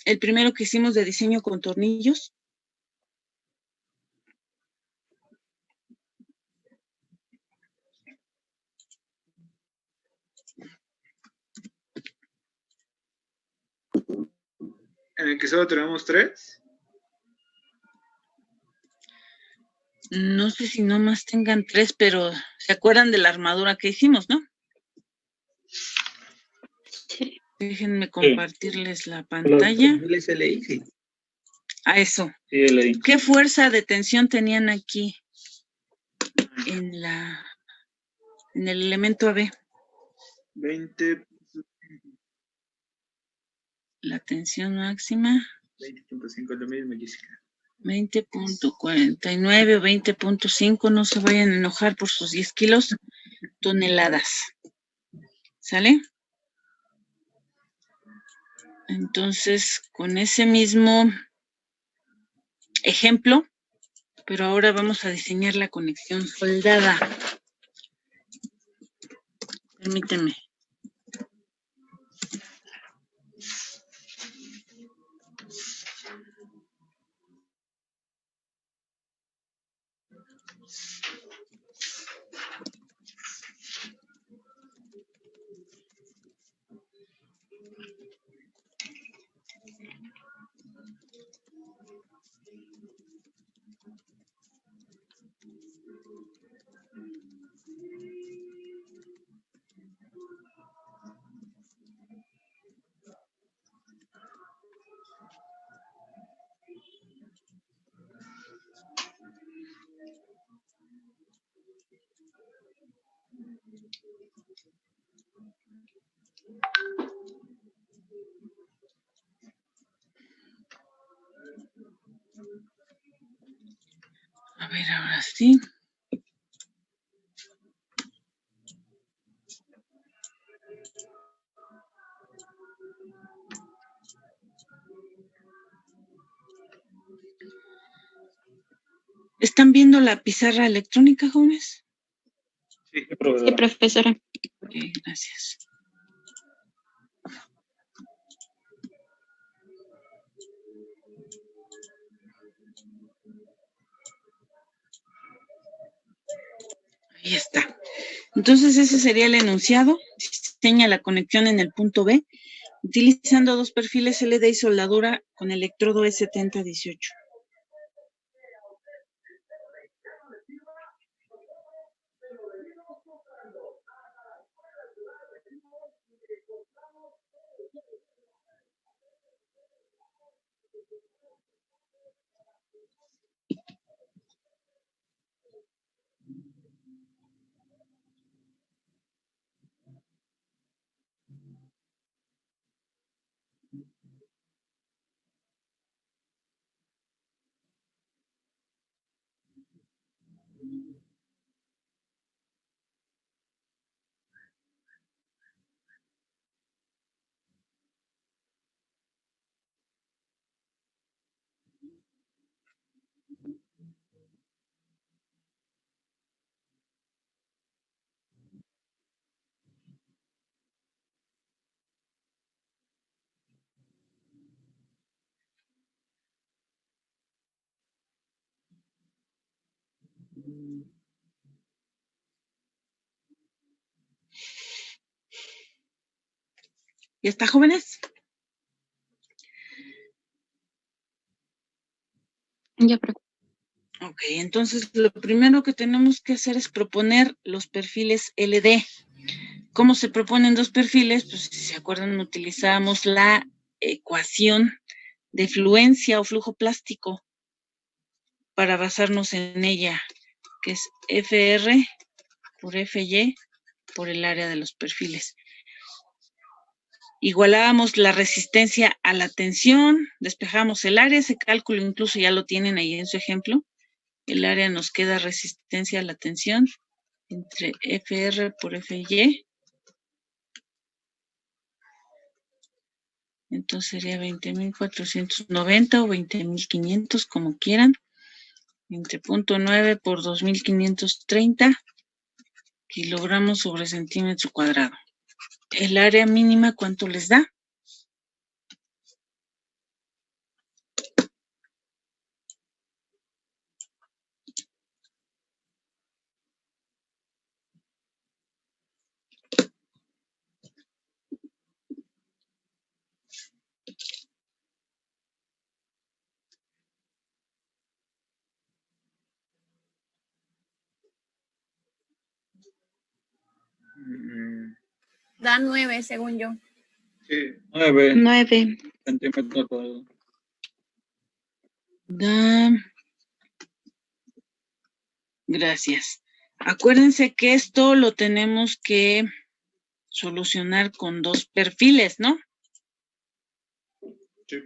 El primero que hicimos de diseño con tornillos. ¿En el que solo tenemos 3? No sé si nomás tengan 3, pero ¿se acuerdan de la armadura que hicimos, no? Sí. Déjenme compartirles la pantalla. Sí. A eso. Sí, leí. ¿Qué fuerza de tensión tenían aquí en el elemento AB? 20. La tensión máxima. 20.5 es lo mismo, Jessica. 20.49 o 20.5, no se vayan a enojar por sus 10 kilos, toneladas. ¿Sale? Entonces, con ese mismo ejemplo, pero ahora vamos a diseñar la conexión soldada. Permítanme. A ver, ahora sí. ¿Están viendo la pizarra electrónica, jóvenes? Sí, Sí, profesora. profesora. Ok, gracias. Ahí está. Entonces ese sería el enunciado. Diseña la conexión en el punto B, utilizando dos perfiles LD y soldadura con electrodo E7018. ¿Ya está, jóvenes? Ya, profe. Ok, entonces lo primero que tenemos que hacer es proponer los perfiles LD. ¿Cómo se proponen dos perfiles? Pues si se acuerdan, utilizamos la ecuación de fluencia o flujo plástico para basarnos en ella, que es FR por FY por el área de los perfiles. Igualábamos la resistencia a la tensión, despejamos el área, ese cálculo incluso ya lo tienen ahí en su ejemplo. El área nos queda resistencia a la tensión entre FR por FY. Entonces sería 20.490 o 20.500, como quieran, entre 0.9 por 2.530 kilogramos sobre centímetro cuadrado. El área mínima, ¿cuánto les da? Da 9, según yo. Sí. 9 9. centímetros cuadrados. Da. Gracias. Acuérdense que esto lo tenemos que solucionar con dos perfiles, ¿no? Sí.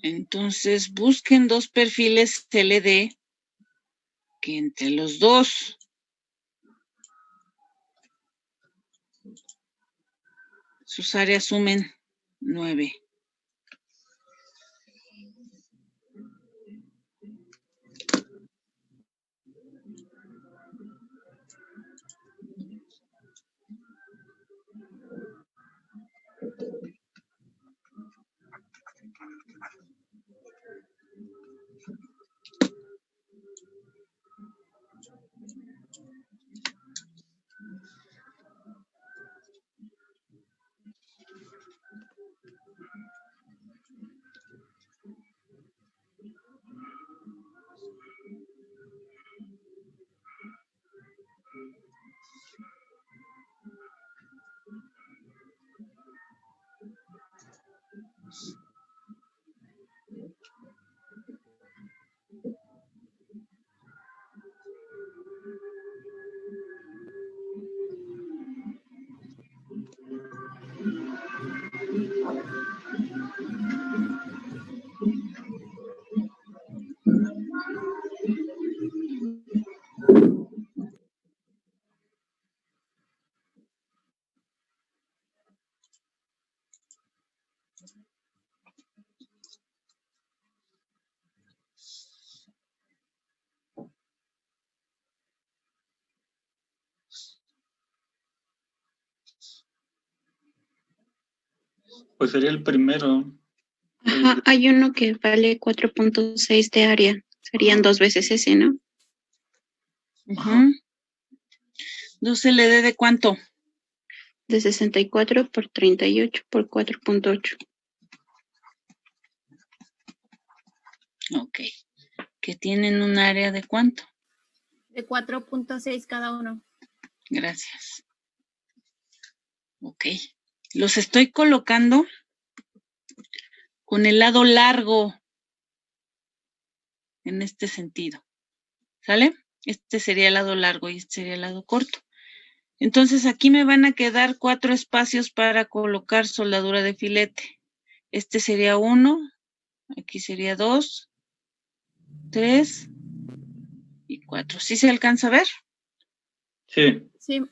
Entonces, busquen dos perfiles LD que entre los dos sus áreas sumen 9. Pues sería el primero. Ajá, hay uno que vale 4.6 de área. Serían 2 veces ese, ¿no? Ujú. 12 LD de cuánto? De 64 por 38 por 4.8. Ok. Que tienen un área de cuánto. De 4.6 cada uno. Gracias. Ok. Los estoy colocando con el lado largo en este sentido. ¿Sale? Este sería el lado largo y este sería el lado corto. Entonces aquí me van a quedar 4 espacios para colocar soldadura de filete. Este sería 1, aquí sería 2, 3 y 4. ¿Sí se alcanza a ver? Sí. Sí.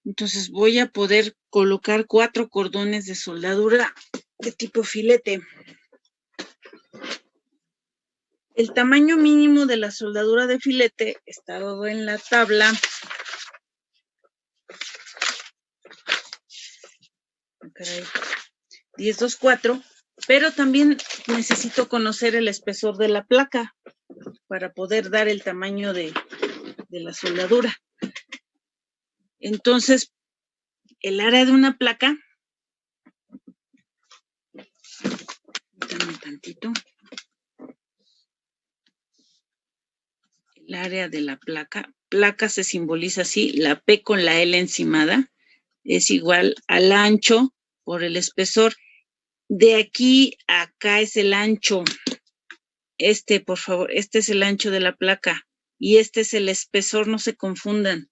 Entonces voy a poder colocar 4 cordones de soldadura de tipo filete. El tamaño mínimo de la soldadura de filete está dado en la tabla. Caray. 1024, pero también necesito conocer el espesor de la placa para poder dar el tamaño de la soldadura. Entonces, el área de una placa, dame un tantito. El área de la placa se simboliza así, la P con la L encimada, es igual al ancho por el espesor. De aquí a acá es el ancho. Por favor, este es el ancho de la placa y este es el espesor, no se confundan.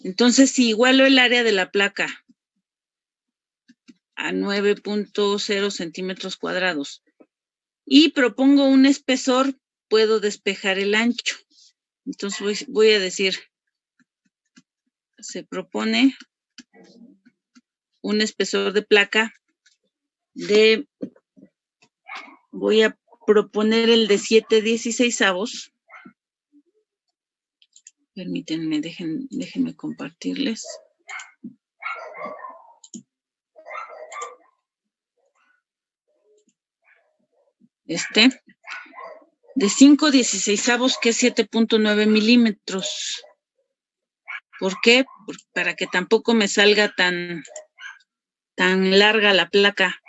Entonces, si igualo el área de la placa a 9.0 centímetros cuadrados y propongo un espesor, puedo despejar el ancho. Entonces voy a decir, se propone un espesor de placa voy a proponer el de 7/16. Permítanme, déjenme compartirles. De 5/16, que es 7.9 milímetros. ¿Por qué? Para que tampoco me salga tan larga la placa.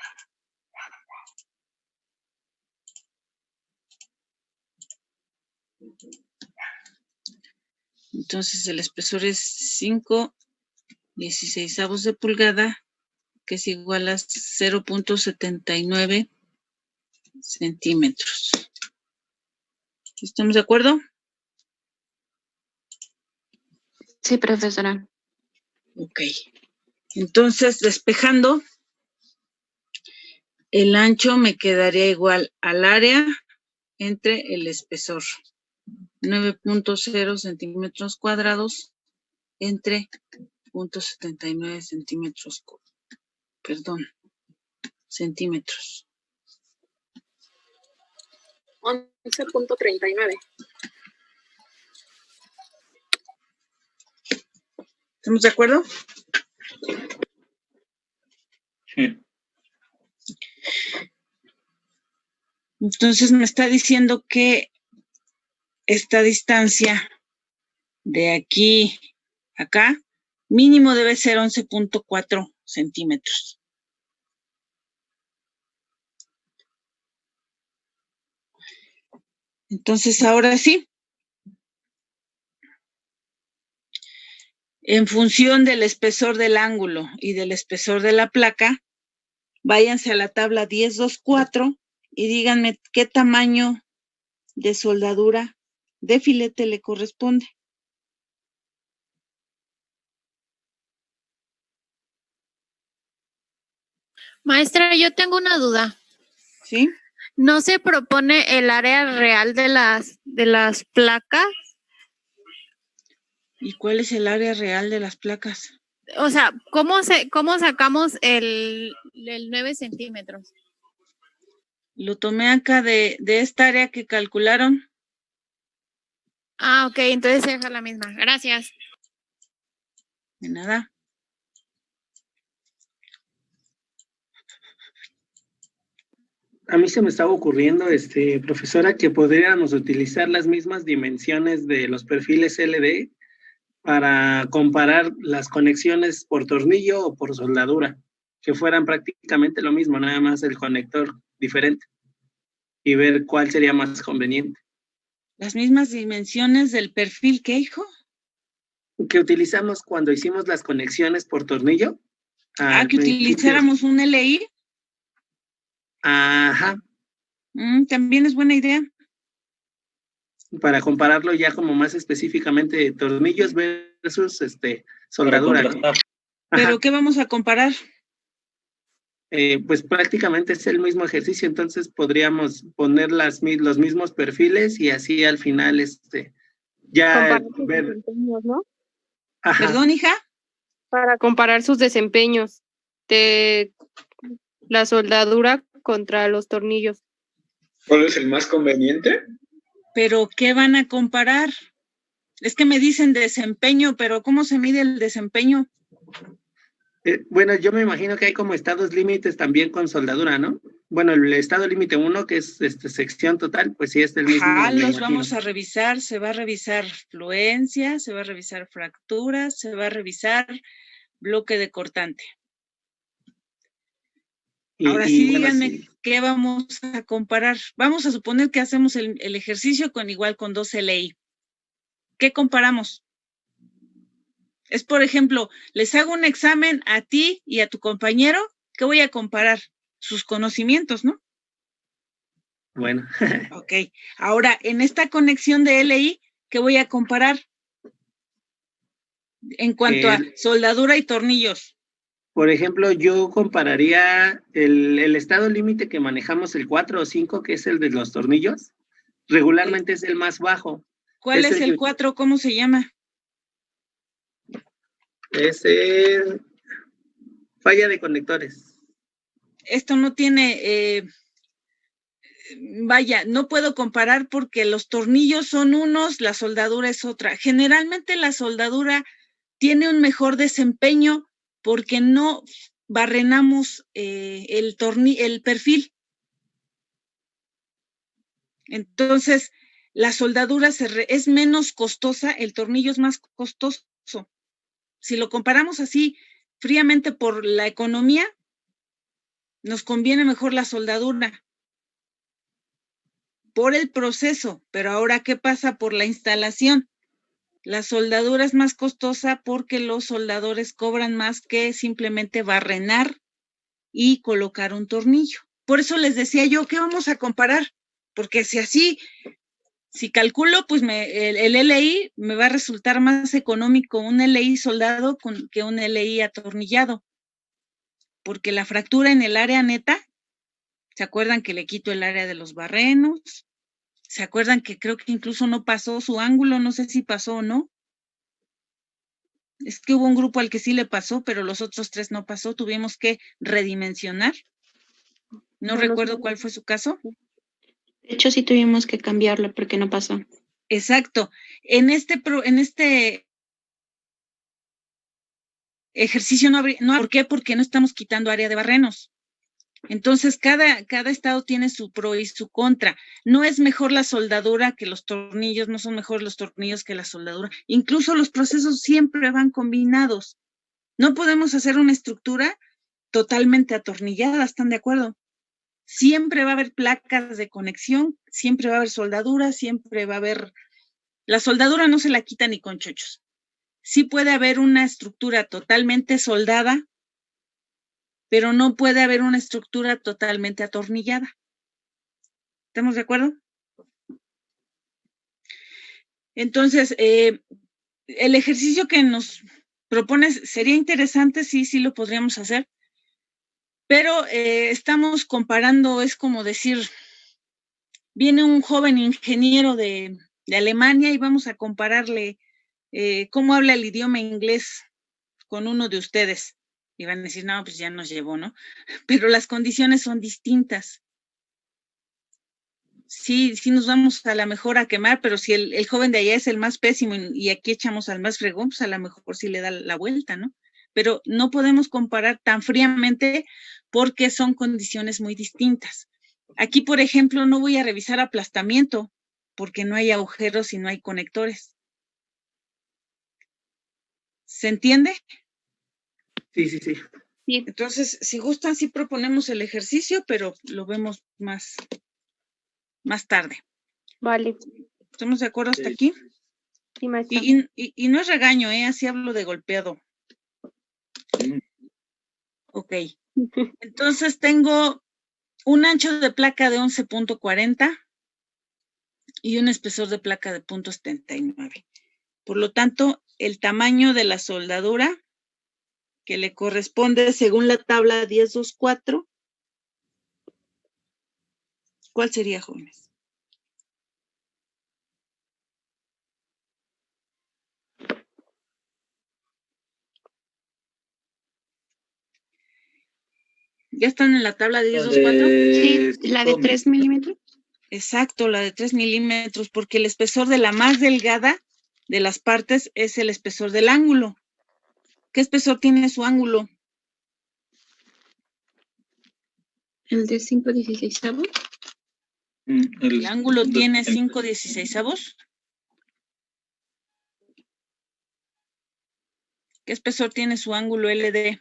Entonces el espesor es 5/16 de pulgada, que es igual a 0.79 centímetros. ¿Estamos de acuerdo? Sí, profesora. Ok. Entonces, despejando, el ancho me quedaría igual al área entre el espesor. 9.0 centímetros cuadrados entre 0.79 centímetros. Centímetros. 11.39. ¿Estamos de acuerdo? Sí. Entonces me está diciendo que esta distancia de aquí a acá, mínimo debe ser 11.4 centímetros. Entonces, ahora sí. En función del espesor del ángulo y del espesor de la placa, váyanse a la tabla 1024 y díganme qué tamaño de soldadura de filete le corresponde. Maestra, yo tengo una duda. ¿Sí? ¿No se propone el área real de las placas? ¿Y cuál es el área real de las placas? O sea, ¿cómo sacamos el 9 centímetros? Lo tomé acá de esta área que calcularon. Ah, ok, entonces se deja la misma. Gracias. De nada. A mí se me estaba ocurriendo, profesora, que podríamos utilizar las mismas dimensiones de los perfiles LD para comparar las conexiones por tornillo o por soldadura, que fueran prácticamente lo mismo, nada más el conector diferente, y ver cuál sería más conveniente. Las mismas dimensiones del perfil, ¿qué, hijo? Que utilizamos cuando hicimos las conexiones por tornillo. Que utilizáramos un LI. Ajá. También es buena idea. Para compararlo ya como más específicamente tornillos versus soldadura. ¿Pero qué vamos a comparar? Pues prácticamente es el mismo ejercicio, entonces podríamos poner los mismos perfiles y así al final ya ver. ¿No? Ajá. ¿Perdón, hija? Para comparar sus desempeños de la soldadura contra los tornillos. ¿Cuál es el más conveniente? ¿Pero qué van a comparar? Es que me dicen desempeño, pero ¿cómo se mide el desempeño? Bueno, yo me imagino que hay como estados límites también con soldadura, ¿no? Bueno, el estado límite 1, que es sección total, pues sí es el mismo. Los vamos a revisar, se va a revisar fluencia, se va a revisar fracturas, se va a revisar bloque de cortante. Ahora sí, díganme, sí, ¿qué vamos a comparar? Vamos a suponer que hacemos el ejercicio igual con 2 LI. ¿Qué comparamos? Es, por ejemplo, les hago un examen a ti y a tu compañero, ¿qué voy a comparar? Sus conocimientos, ¿no? Bueno. Ok. Ahora, en esta conexión de LI, ¿qué voy a comparar? En cuanto a soldadura y tornillos. Por ejemplo, yo compararía el estado límite que manejamos, el 4 o 5, que es el de los tornillos. Regularmente es el más bajo. ¿Cuál es el 4? ¿Cómo se llama? Es el falla de conectores. Esto no tiene, vaya, no puedo comparar porque los tornillos son unos, la soldadura es otra. Generalmente la soldadura tiene un mejor desempeño porque no barrenamos el perfil. Entonces, la soldadura es menos costosa, el tornillo es más costoso. Si lo comparamos así fríamente por la economía, nos conviene mejor la soldadura por el proceso, pero ahora, ¿qué pasa por la instalación? La soldadura es más costosa porque los soldadores cobran más que simplemente barrenar y colocar un tornillo. Por eso les decía yo, ¿qué vamos a comparar? Porque si calculo, pues el LI me va a resultar más económico un LI soldado que un LI atornillado. Porque la fractura en el área neta, ¿se acuerdan que le quito el área de los barrenos? ¿Se acuerdan que creo que incluso no pasó su ángulo? No sé si pasó o no. Es que hubo un grupo al que sí le pasó, pero los otros 3 no pasó. Tuvimos que redimensionar. No recuerdo cuál fue su caso. De hecho, sí tuvimos que cambiarlo porque no pasó. Exacto. En este ejercicio no, ¿por qué? Porque no estamos quitando área de barrenos. Entonces, cada estado tiene su pro y su contra. No es mejor la soldadura que los tornillos, no son mejor los tornillos que la soldadura. Incluso los procesos siempre van combinados. No podemos hacer una estructura totalmente atornillada, ¿están de acuerdo? Siempre va a haber placas de conexión, siempre va a haber soldadura, siempre va a haber... La soldadura no se la quita ni con chochos. sí puede haber una estructura totalmente soldada, pero no puede haber una estructura totalmente atornillada. ¿Estamos de acuerdo? Entonces, el ejercicio que nos propones sería interesante, sí lo podríamos hacer, pero estamos comparando, es como decir, viene un joven ingeniero de Alemania y vamos a compararle cómo habla el idioma inglés con uno de ustedes. Y van a decir, no, pues ya nos llevó, ¿no? Pero las condiciones son distintas. Sí nos vamos a la mejor a quemar, pero si el joven de allá es el más pésimo y aquí echamos al más fregón, pues a lo mejor sí le da la vuelta, ¿no? Pero no podemos comparar tan fríamente porque son condiciones muy distintas. Aquí, por ejemplo, no voy a revisar aplastamiento porque no hay agujeros y no hay conectores. ¿Se entiende? Sí. Entonces, si gustan, sí proponemos el ejercicio, pero lo vemos más tarde. Vale. ¿Estamos de acuerdo hasta aquí? Sí, maestra. Y no es regaño, así hablo de golpeado. Ok. Entonces tengo un ancho de placa de 11.40 y un espesor de placa de 0.79. Por lo tanto, el tamaño de la soldadura que le corresponde según la tabla 1024, ¿cuál sería, jóvenes? ¿Ya están en la tabla 1024? Sí, la de 3 milímetros. Exacto, la de 3 milímetros, porque el espesor de la más delgada de las partes es el espesor del ángulo. ¿Qué espesor tiene su ángulo? El de 5/16. El ángulo tiene 5/16. ¿Qué espesor tiene su ángulo LD?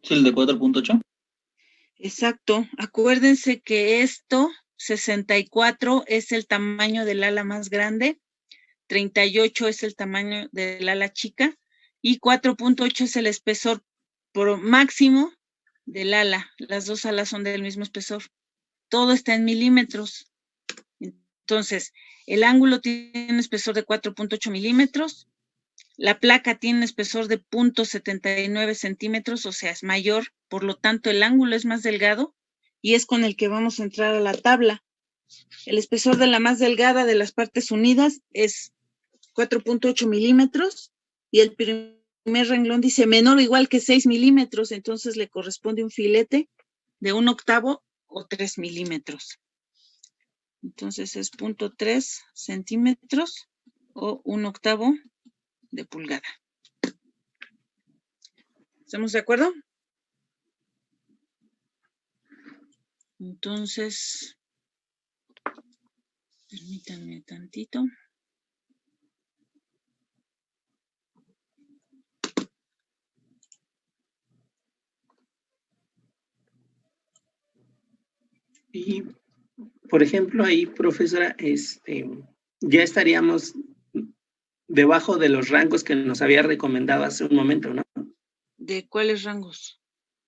¿Es el de 4.8? Exacto. Acuérdense que esto, 64, es el tamaño del ala más grande, 38 es el tamaño del ala chica y 4.8 es el espesor máximo del ala. Las dos alas son del mismo espesor. Todo está en milímetros. Entonces, el ángulo tiene un espesor de 4.8 milímetros. La placa tiene un espesor de 0.79 centímetros, o sea, es mayor. Por lo tanto, el ángulo es más delgado y es con el que vamos a entrar a la tabla. El espesor de la más delgada de las partes unidas es 4.8 milímetros y el primer renglón dice menor o igual que 6 milímetros, entonces le corresponde un filete de 1/8 o 3 milímetros. Entonces es 0.3 centímetros o 1/8 de pulgada. ¿Estamos de acuerdo? Entonces, permítanme tantito. Y, por ejemplo, ahí, profesora, ya estaríamos debajo de los rangos que nos había recomendado hace un momento, ¿no? ¿De cuáles rangos?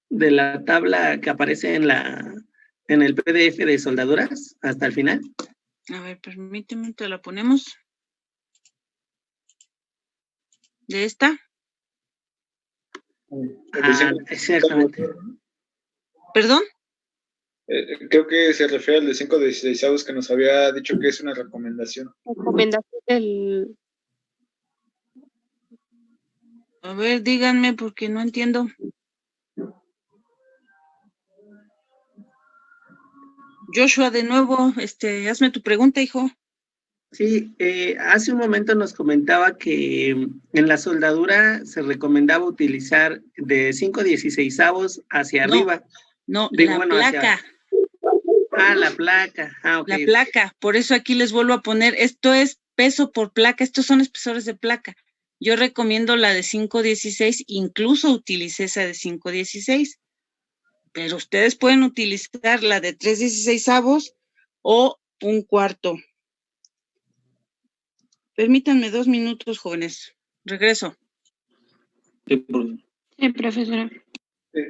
De la tabla que aparece en el PDF de soldaduras hasta el final. A ver, permíteme, te la ponemos. ¿De esta? Exactamente. ¿Perdón? Creo que se refiere al de 5/16 que nos había dicho que es una recomendación. Recomendación del... A ver, díganme porque no entiendo. Joshua, de nuevo, hazme tu pregunta, hijo. Sí, hace un momento nos comentaba que en la soldadura se recomendaba utilizar de 5/16 hacia arriba. No, Digo, la bueno, placa. Ah, la placa. Ah, ok. La placa. Por eso aquí les vuelvo a poner, esto es peso por placa, estos son espesores de placa. Yo recomiendo la de 516, incluso utilicé esa de 516, pero ustedes pueden utilizar la de 3/16 o 1/4. Permítanme 2 minutos, jóvenes. Regreso. Sí, por- Sí, profesora. Sí.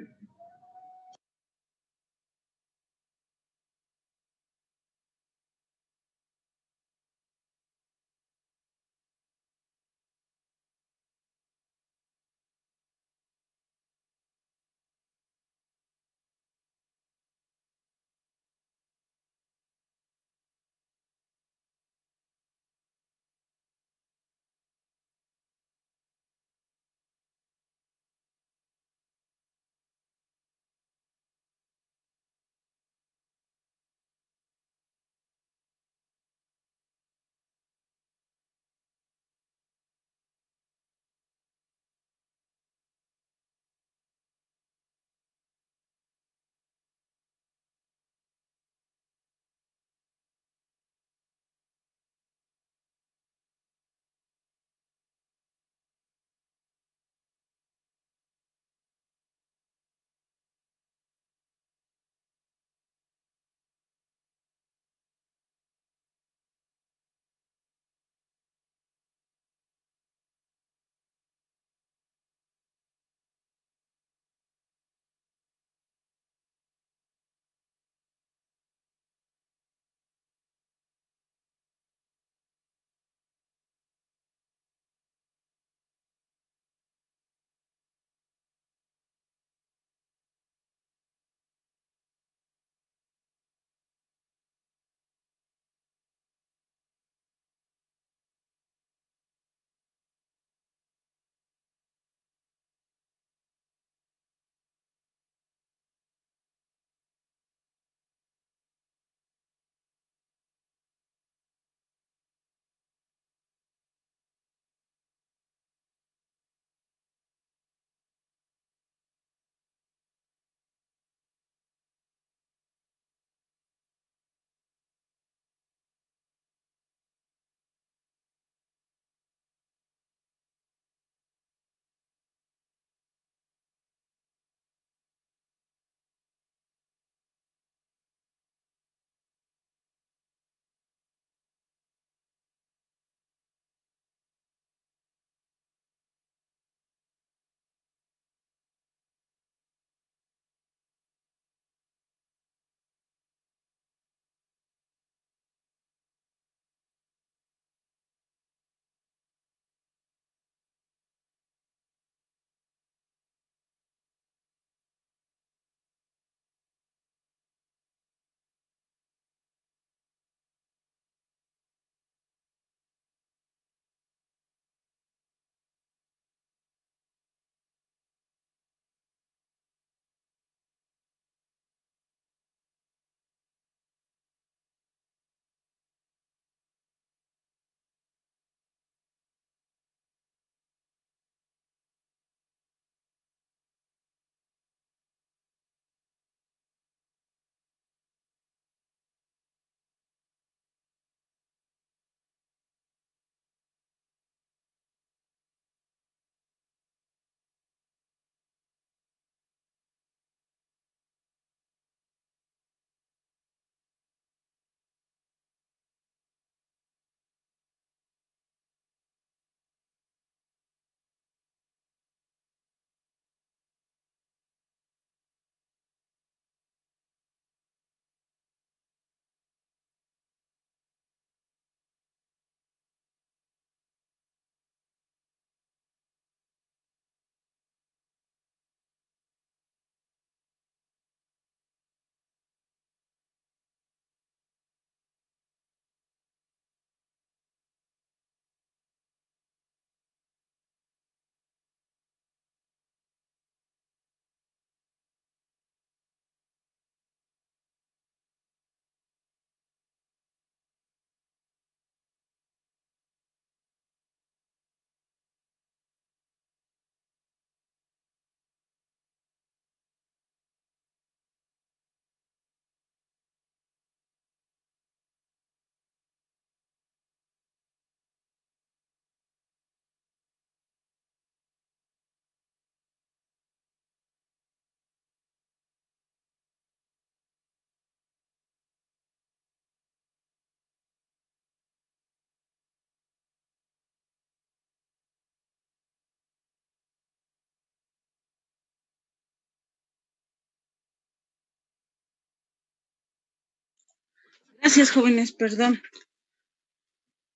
Gracias, jóvenes, perdón.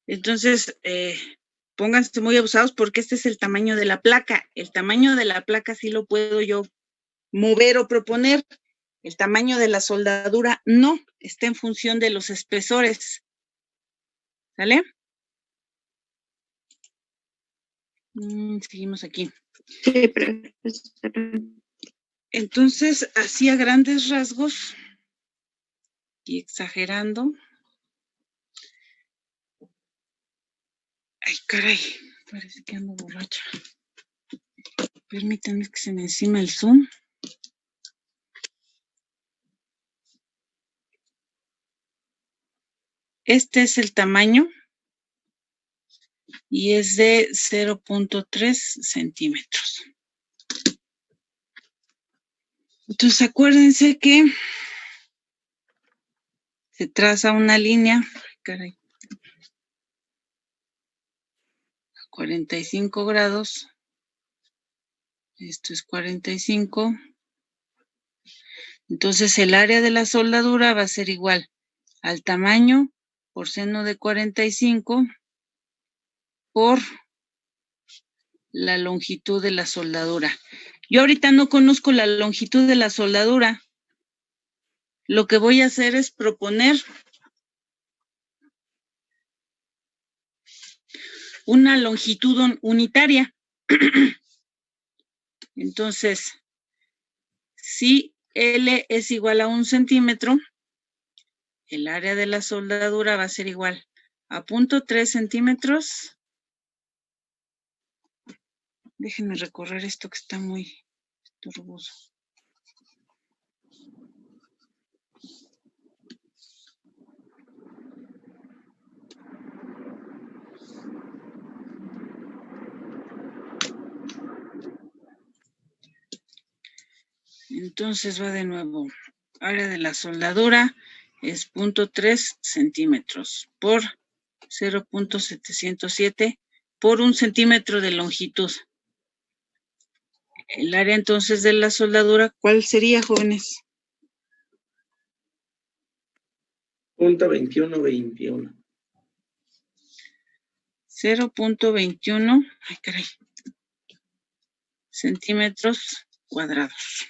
Entonces, pónganse muy abusados porque este es el tamaño de la placa. El tamaño de la placa sí lo puedo yo mover o proponer. El tamaño de la soldadura no, está en función de los espesores. ¿Sale? Seguimos aquí. Sí, profesora. Entonces, así a grandes rasgos y exagerando. Ay, caray, parece que ando borracha. Permítanme que se me encima el Zoom. Este es el tamaño y es de 0.3 centímetros. Entonces, acuérdense que se traza una línea, caray, a 45 grados. Esto es 45. Entonces, el área de la soldadura va a ser igual al tamaño por seno de 45 por la longitud de la soldadura. Yo ahorita no conozco la longitud de la soldadura. Lo que voy a hacer es proponer una longitud unitaria. Entonces, si L es igual a 1 centímetro, el área de la soldadura va a ser igual a 0.3 centímetros. Déjenme recorrer esto que está muy turboso. Entonces va de nuevo. Área de la soldadura es 0.3 centímetros por 0.707 por 1 centímetro de longitud. El área entonces de la soldadura, ¿cuál sería, jóvenes? 0.2121. 0.21, ay caray, centímetros cuadrados.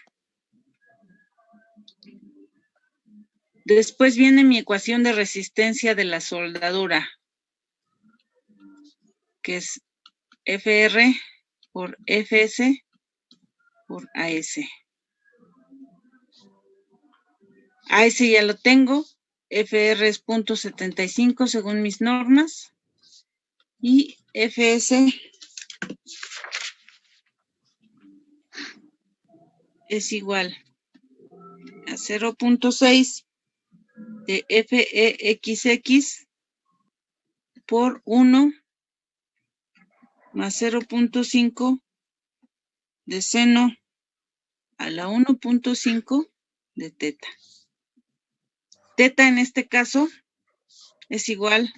Después viene mi ecuación de resistencia de la soldadura, que es FR por FS por AS. AS ya lo tengo, FR es 0.75 según mis normas, y FS es igual a 0.6 de FEXX por 1 más 0.5 de seno a la 1.5 de teta. Teta en este caso es igual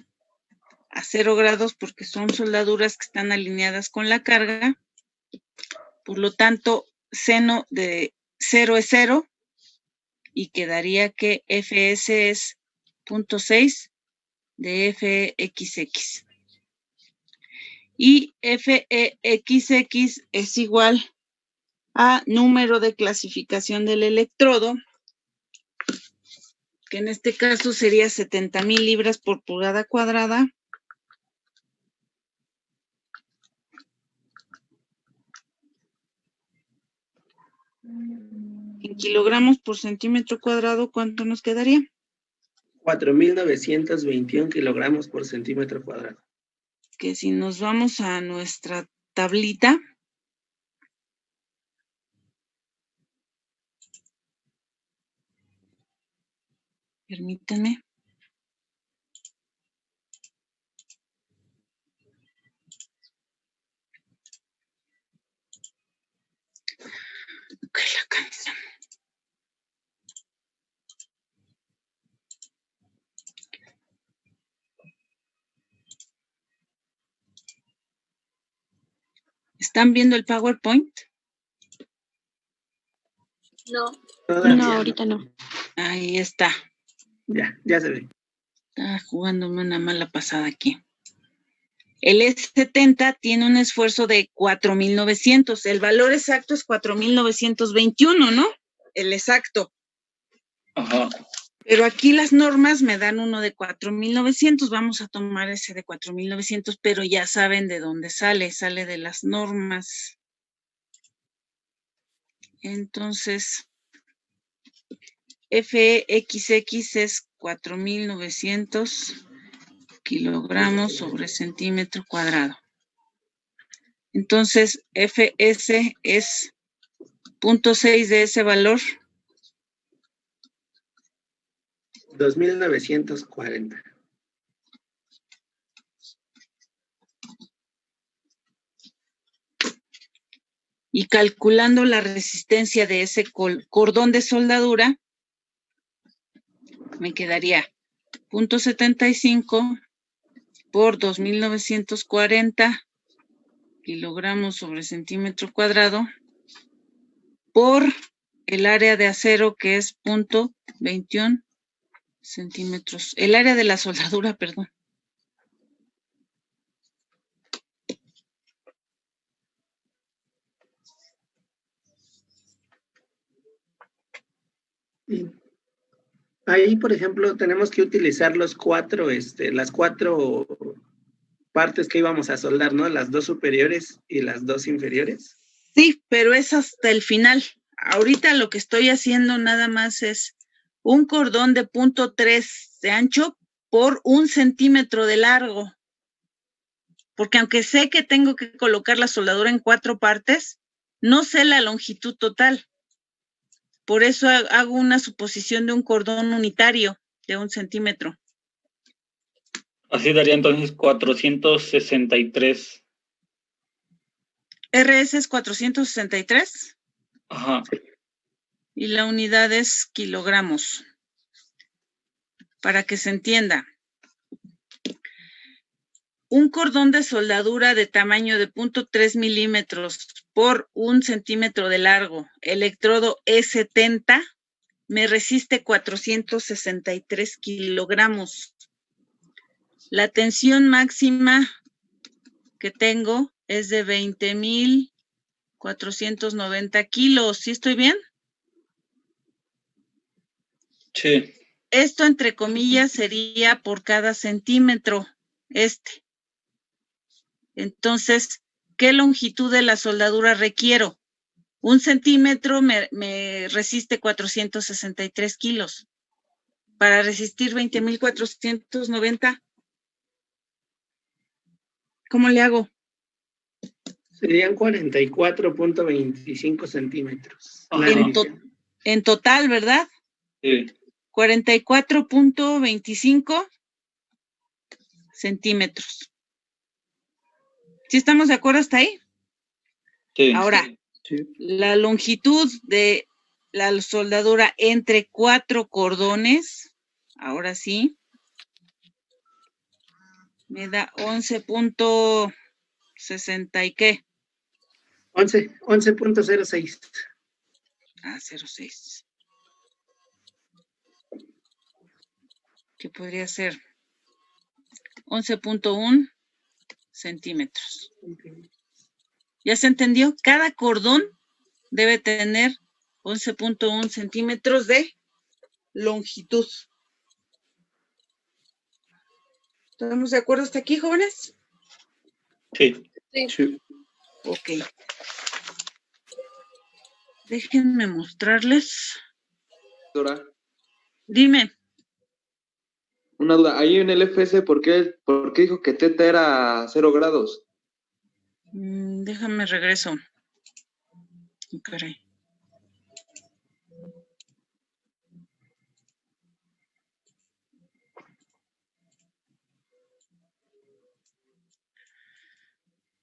a 0 grados porque son soldaduras que están alineadas con la carga. Por lo tanto, seno de 0 es 0 y quedaría que FS es 0.6 de FXX. Y FEXX es igual a número de clasificación del electrodo, que en este caso sería 70,000 libras por pulgada cuadrada. En kilogramos por centímetro cuadrado, ¿cuánto nos quedaría? 4.921 kilogramos por centímetro cuadrado. Que si nos vamos a nuestra tablita, permítanme. Ok, la canción. ¿Están viendo el PowerPoint? No. Todavía No, ahorita no. Ahí está. Ya se ve. Está jugándome una mala pasada aquí. El E70 tiene un esfuerzo de 4,900. El valor exacto es 4,921, ¿no? El exacto. Ajá. Pero aquí las normas me dan uno de 4,900. Vamos a tomar ese de 4,900, pero ya saben de dónde sale. Sale de las normas. Entonces, FXX es 4,900 kilogramos sobre centímetro cuadrado. Entonces, FS es 0.6 de ese valor. 2,940. Y calculando la resistencia de ese cordón de soldadura, me quedaría 0.75 por 2,940 kilogramos sobre centímetro cuadrado por el área de acero, que es 0.21 centímetros. El área de la soldadura, perdón. Ahí, por ejemplo, tenemos que utilizar las cuatro partes que íbamos a soldar, ¿no? Las dos superiores y las dos inferiores. Sí, pero es hasta el final. Ahorita lo que estoy haciendo nada más es un cordón de 0.3 de ancho por 1 centímetro de largo. Porque aunque sé que tengo que colocar la soldadura en 4 partes, no sé la longitud total. Por eso hago una suposición de un cordón unitario de 1 centímetro. Así daría entonces 463. RS es 463. Ajá. Y la unidad es kilogramos. Para que se entienda. Un cordón de soldadura de tamaño de 0.3 milímetros por 1 centímetro de largo, electrodo E70, me resiste 463 kilogramos. La tensión máxima que tengo es de 20,490 kilos. ¿Sí estoy bien? Sí. Esto, entre comillas, sería por cada centímetro. Entonces, ¿qué longitud de la soldadura requiero? 1 centímetro me resiste 463 kilos. Para resistir 20,490, ¿cómo le hago? Serían 44.25 centímetros. La Ajá. división. En total, ¿verdad? Sí. 44.25 centímetros. ¿Sí estamos de acuerdo hasta ahí? Sí. Ahora, Sí. la longitud de la soldadura entre 4 cordones, ahora sí, me da 11.60 y qué. 11.06. 0.6. ¿Qué podría ser? 11.1 centímetros. ¿Ya se entendió? Cada cordón debe tener 11.1 centímetros de longitud. ¿Estamos de acuerdo hasta aquí, jóvenes? Sí. Sí. Ok. Déjenme mostrarles. Dora, Dime. una duda. Ahí en el FS, ¿por qué dijo que teta era 0 grados? Déjame regreso. Caray.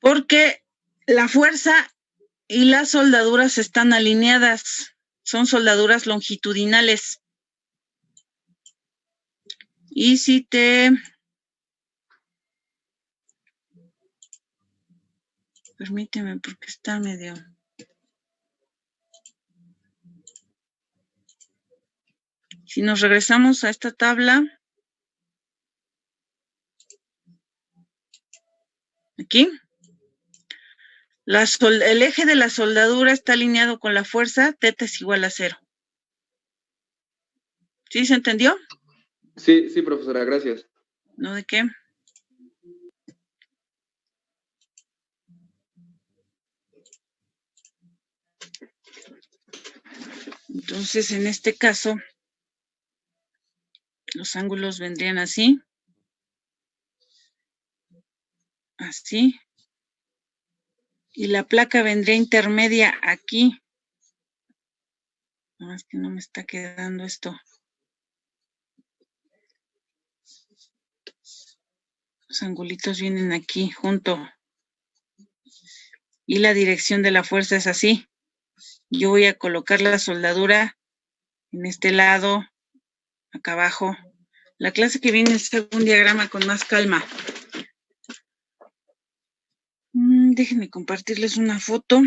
Porque la fuerza y las soldaduras están alineadas. Son soldaduras longitudinales. Y si te... Permíteme, porque está medio... Si nos regresamos a esta tabla, aquí. El eje de la soldadura está alineado con la fuerza, teta es igual a 0. ¿Sí se entendió? Sí, sí, profesora, gracias. ¿No de qué? Entonces, en este caso, los ángulos vendrían así. Así. Y la placa vendría intermedia aquí. No, es que no me está quedando esto. Los angulitos vienen aquí junto. Y la dirección de la fuerza es así. Yo voy a colocar la soldadura en este lado, acá abajo. La clase que viene es un diagrama con más calma. Déjenme compartirles una foto.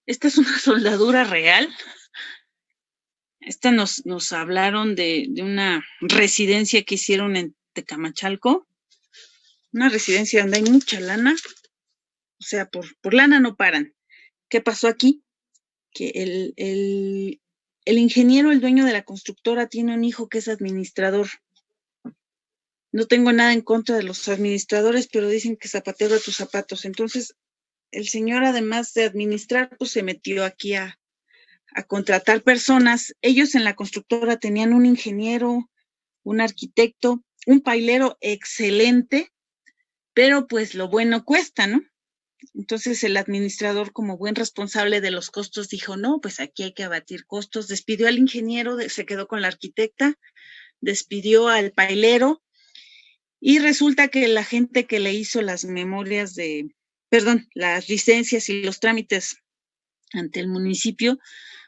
Esta es una soldadura real. Esta nos hablaron de una residencia que hicieron en Tecamachalco. Una residencia donde hay mucha lana. O sea, por lana no paran. ¿Qué pasó aquí? Que el ingeniero, el dueño de la constructora, tiene un hijo que es administrador. No tengo nada en contra de los administradores, pero dicen que zapatero a tus zapatos. Entonces, el señor, además de administrar, pues se metió aquí a contratar personas. Ellos en la constructora tenían un ingeniero, un arquitecto, un pailero excelente, pero pues lo bueno cuesta, ¿no? Entonces el administrador, como buen responsable de los costos, dijo, no, pues aquí hay que abatir costos. Despidió al ingeniero, se quedó con la arquitecta, despidió al pailero, y resulta que la gente que le hizo las memorias las licencias y los trámites ante el municipio,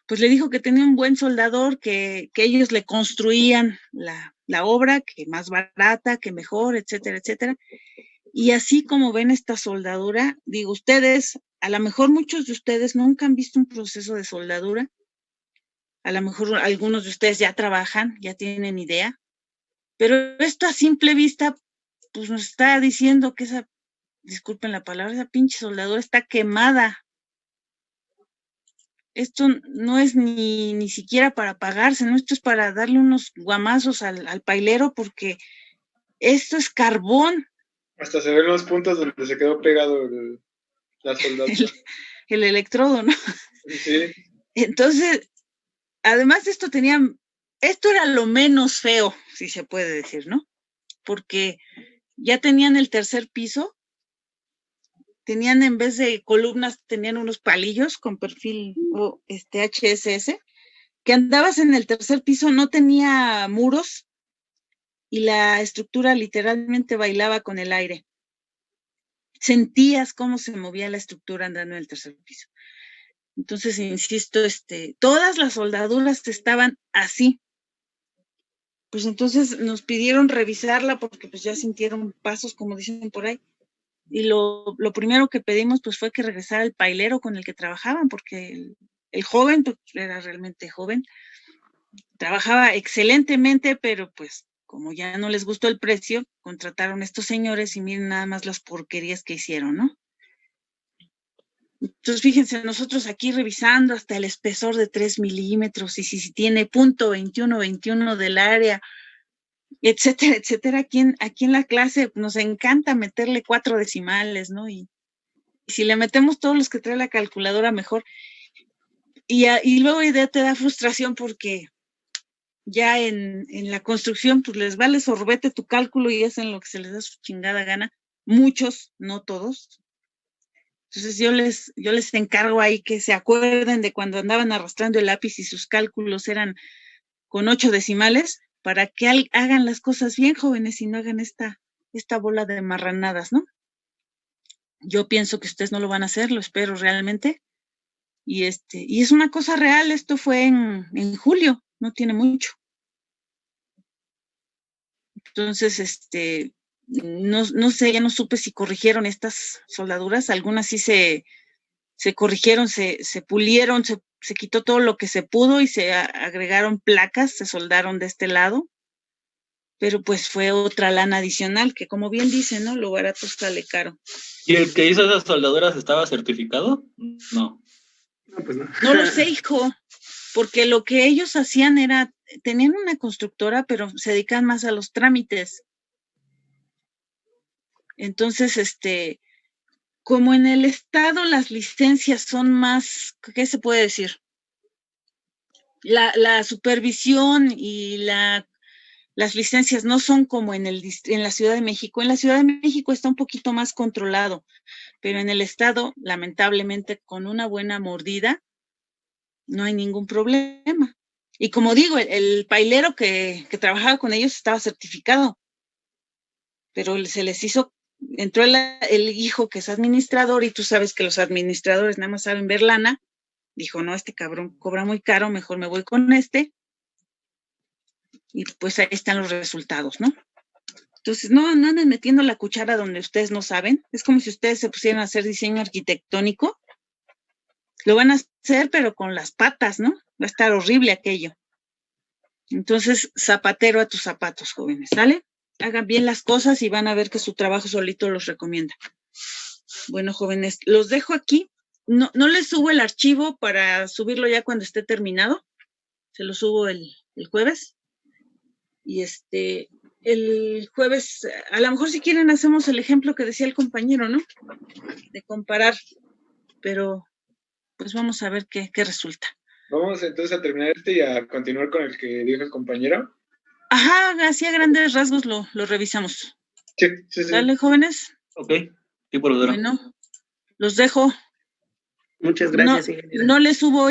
pues le dijo que tenía un buen soldador, que ellos le construían la obra, que más barata, que mejor, etcétera, etcétera. Y así como ven esta soldadura, digo, ustedes, a lo mejor muchos de ustedes nunca han visto un proceso de soldadura, a lo mejor algunos de ustedes ya trabajan, ya tienen idea, pero esto a simple vista, pues nos está diciendo que disculpen la palabra, esa pinche soldadura está quemada. Esto no es ni siquiera para pagarse, ¿no? Esto es para darle unos guamazos al pailero, porque esto es carbón. Hasta se ven los puntos donde se quedó pegado la soldadura. El electrodo, ¿no? Sí. Entonces, además esto era lo menos feo, si se puede decir, ¿no? Porque ya tenían el tercer piso, tenían en vez de columnas, tenían unos palillos con perfil HSS, que andabas en el tercer piso, no tenía muros, y la estructura literalmente bailaba con el aire. Sentías cómo se movía la estructura andando en el tercer piso. Entonces, insisto, todas las soldaduras estaban así. Pues entonces nos pidieron revisarla porque pues ya sintieron pasos, como dicen por ahí. Y lo primero que pedimos pues fue que regresara el pailero con el que trabajaban, porque el joven, pues era realmente joven, trabajaba excelentemente, pero pues como ya no les gustó el precio, contrataron a estos señores y miren nada más las porquerías que hicieron, ¿no? Entonces, fíjense, nosotros aquí revisando hasta el espesor de 3 milímetros y si tiene punto 21 del área, etcétera, etcétera. Aquí en la clase nos encanta meterle 4 decimales, ¿no? Y si le metemos todos los que trae la calculadora, mejor. Y luego ya te da frustración porque ya en la construcción, pues les vale sorbete tu cálculo y hacen lo que se les da su chingada gana. Muchos, no todos. Entonces yo les encargo ahí que se acuerden de cuando andaban arrastrando el lápiz y sus cálculos eran con 8 decimales, para que hagan las cosas bien, jóvenes, y no hagan esta bola de marranadas, ¿no? Yo pienso que ustedes no lo van a hacer, lo espero realmente. Y es una cosa real, esto fue en julio, no tiene mucho. Entonces, no sé, ya no supe si corrigieron estas soldaduras, algunas sí se corrigieron, se pulieron, se quitó todo lo que se pudo y se agregaron placas, se soldaron de este lado, pero pues fue otra lana adicional, que como bien dice, ¿no? Lo barato sale caro. ¿Y el que hizo esas soldaduras estaba certificado? No. No, pues no. No lo sé, hijo, porque lo que ellos hacían era, tenían una constructora, pero se dedican más a los trámites. Entonces, como en el estado las licencias son más, ¿qué se puede decir? La supervisión y las licencias no son como en la Ciudad de México. En la Ciudad de México está un poquito más controlado, pero en el estado, lamentablemente, con una buena mordida, no hay ningún problema. Y como digo, el pailero que trabajaba con ellos estaba certificado, pero se les hizo, entró el hijo que es administrador, y tú sabes que los administradores nada más saben ver lana, dijo, no, este cabrón cobra muy caro, mejor me voy con este, y pues ahí están los resultados, ¿no? Entonces, no anden metiendo la cuchara donde ustedes no saben. Es como si ustedes se pusieran a hacer diseño arquitectónico. Lo van a hacer, pero con las patas, ¿no? Va a estar horrible aquello. Entonces, zapatero a tus zapatos, jóvenes, ¿sale? Hagan bien las cosas y van a ver que su trabajo solito los recomienda. Bueno, jóvenes, los dejo aquí. No les subo el archivo para subirlo ya cuando esté terminado. Se lo subo el jueves. Y el jueves, a lo mejor si quieren hacemos el ejemplo que decía el compañero, ¿no? De comparar, pero pues vamos a ver qué resulta. Vamos entonces a terminar y a continuar con el que dijo el compañero. Ajá, así a grandes rasgos lo revisamos. Sí. ¿Sale, jóvenes? Ok, sí, por lo Bueno, los dejo. Muchas gracias. No les subo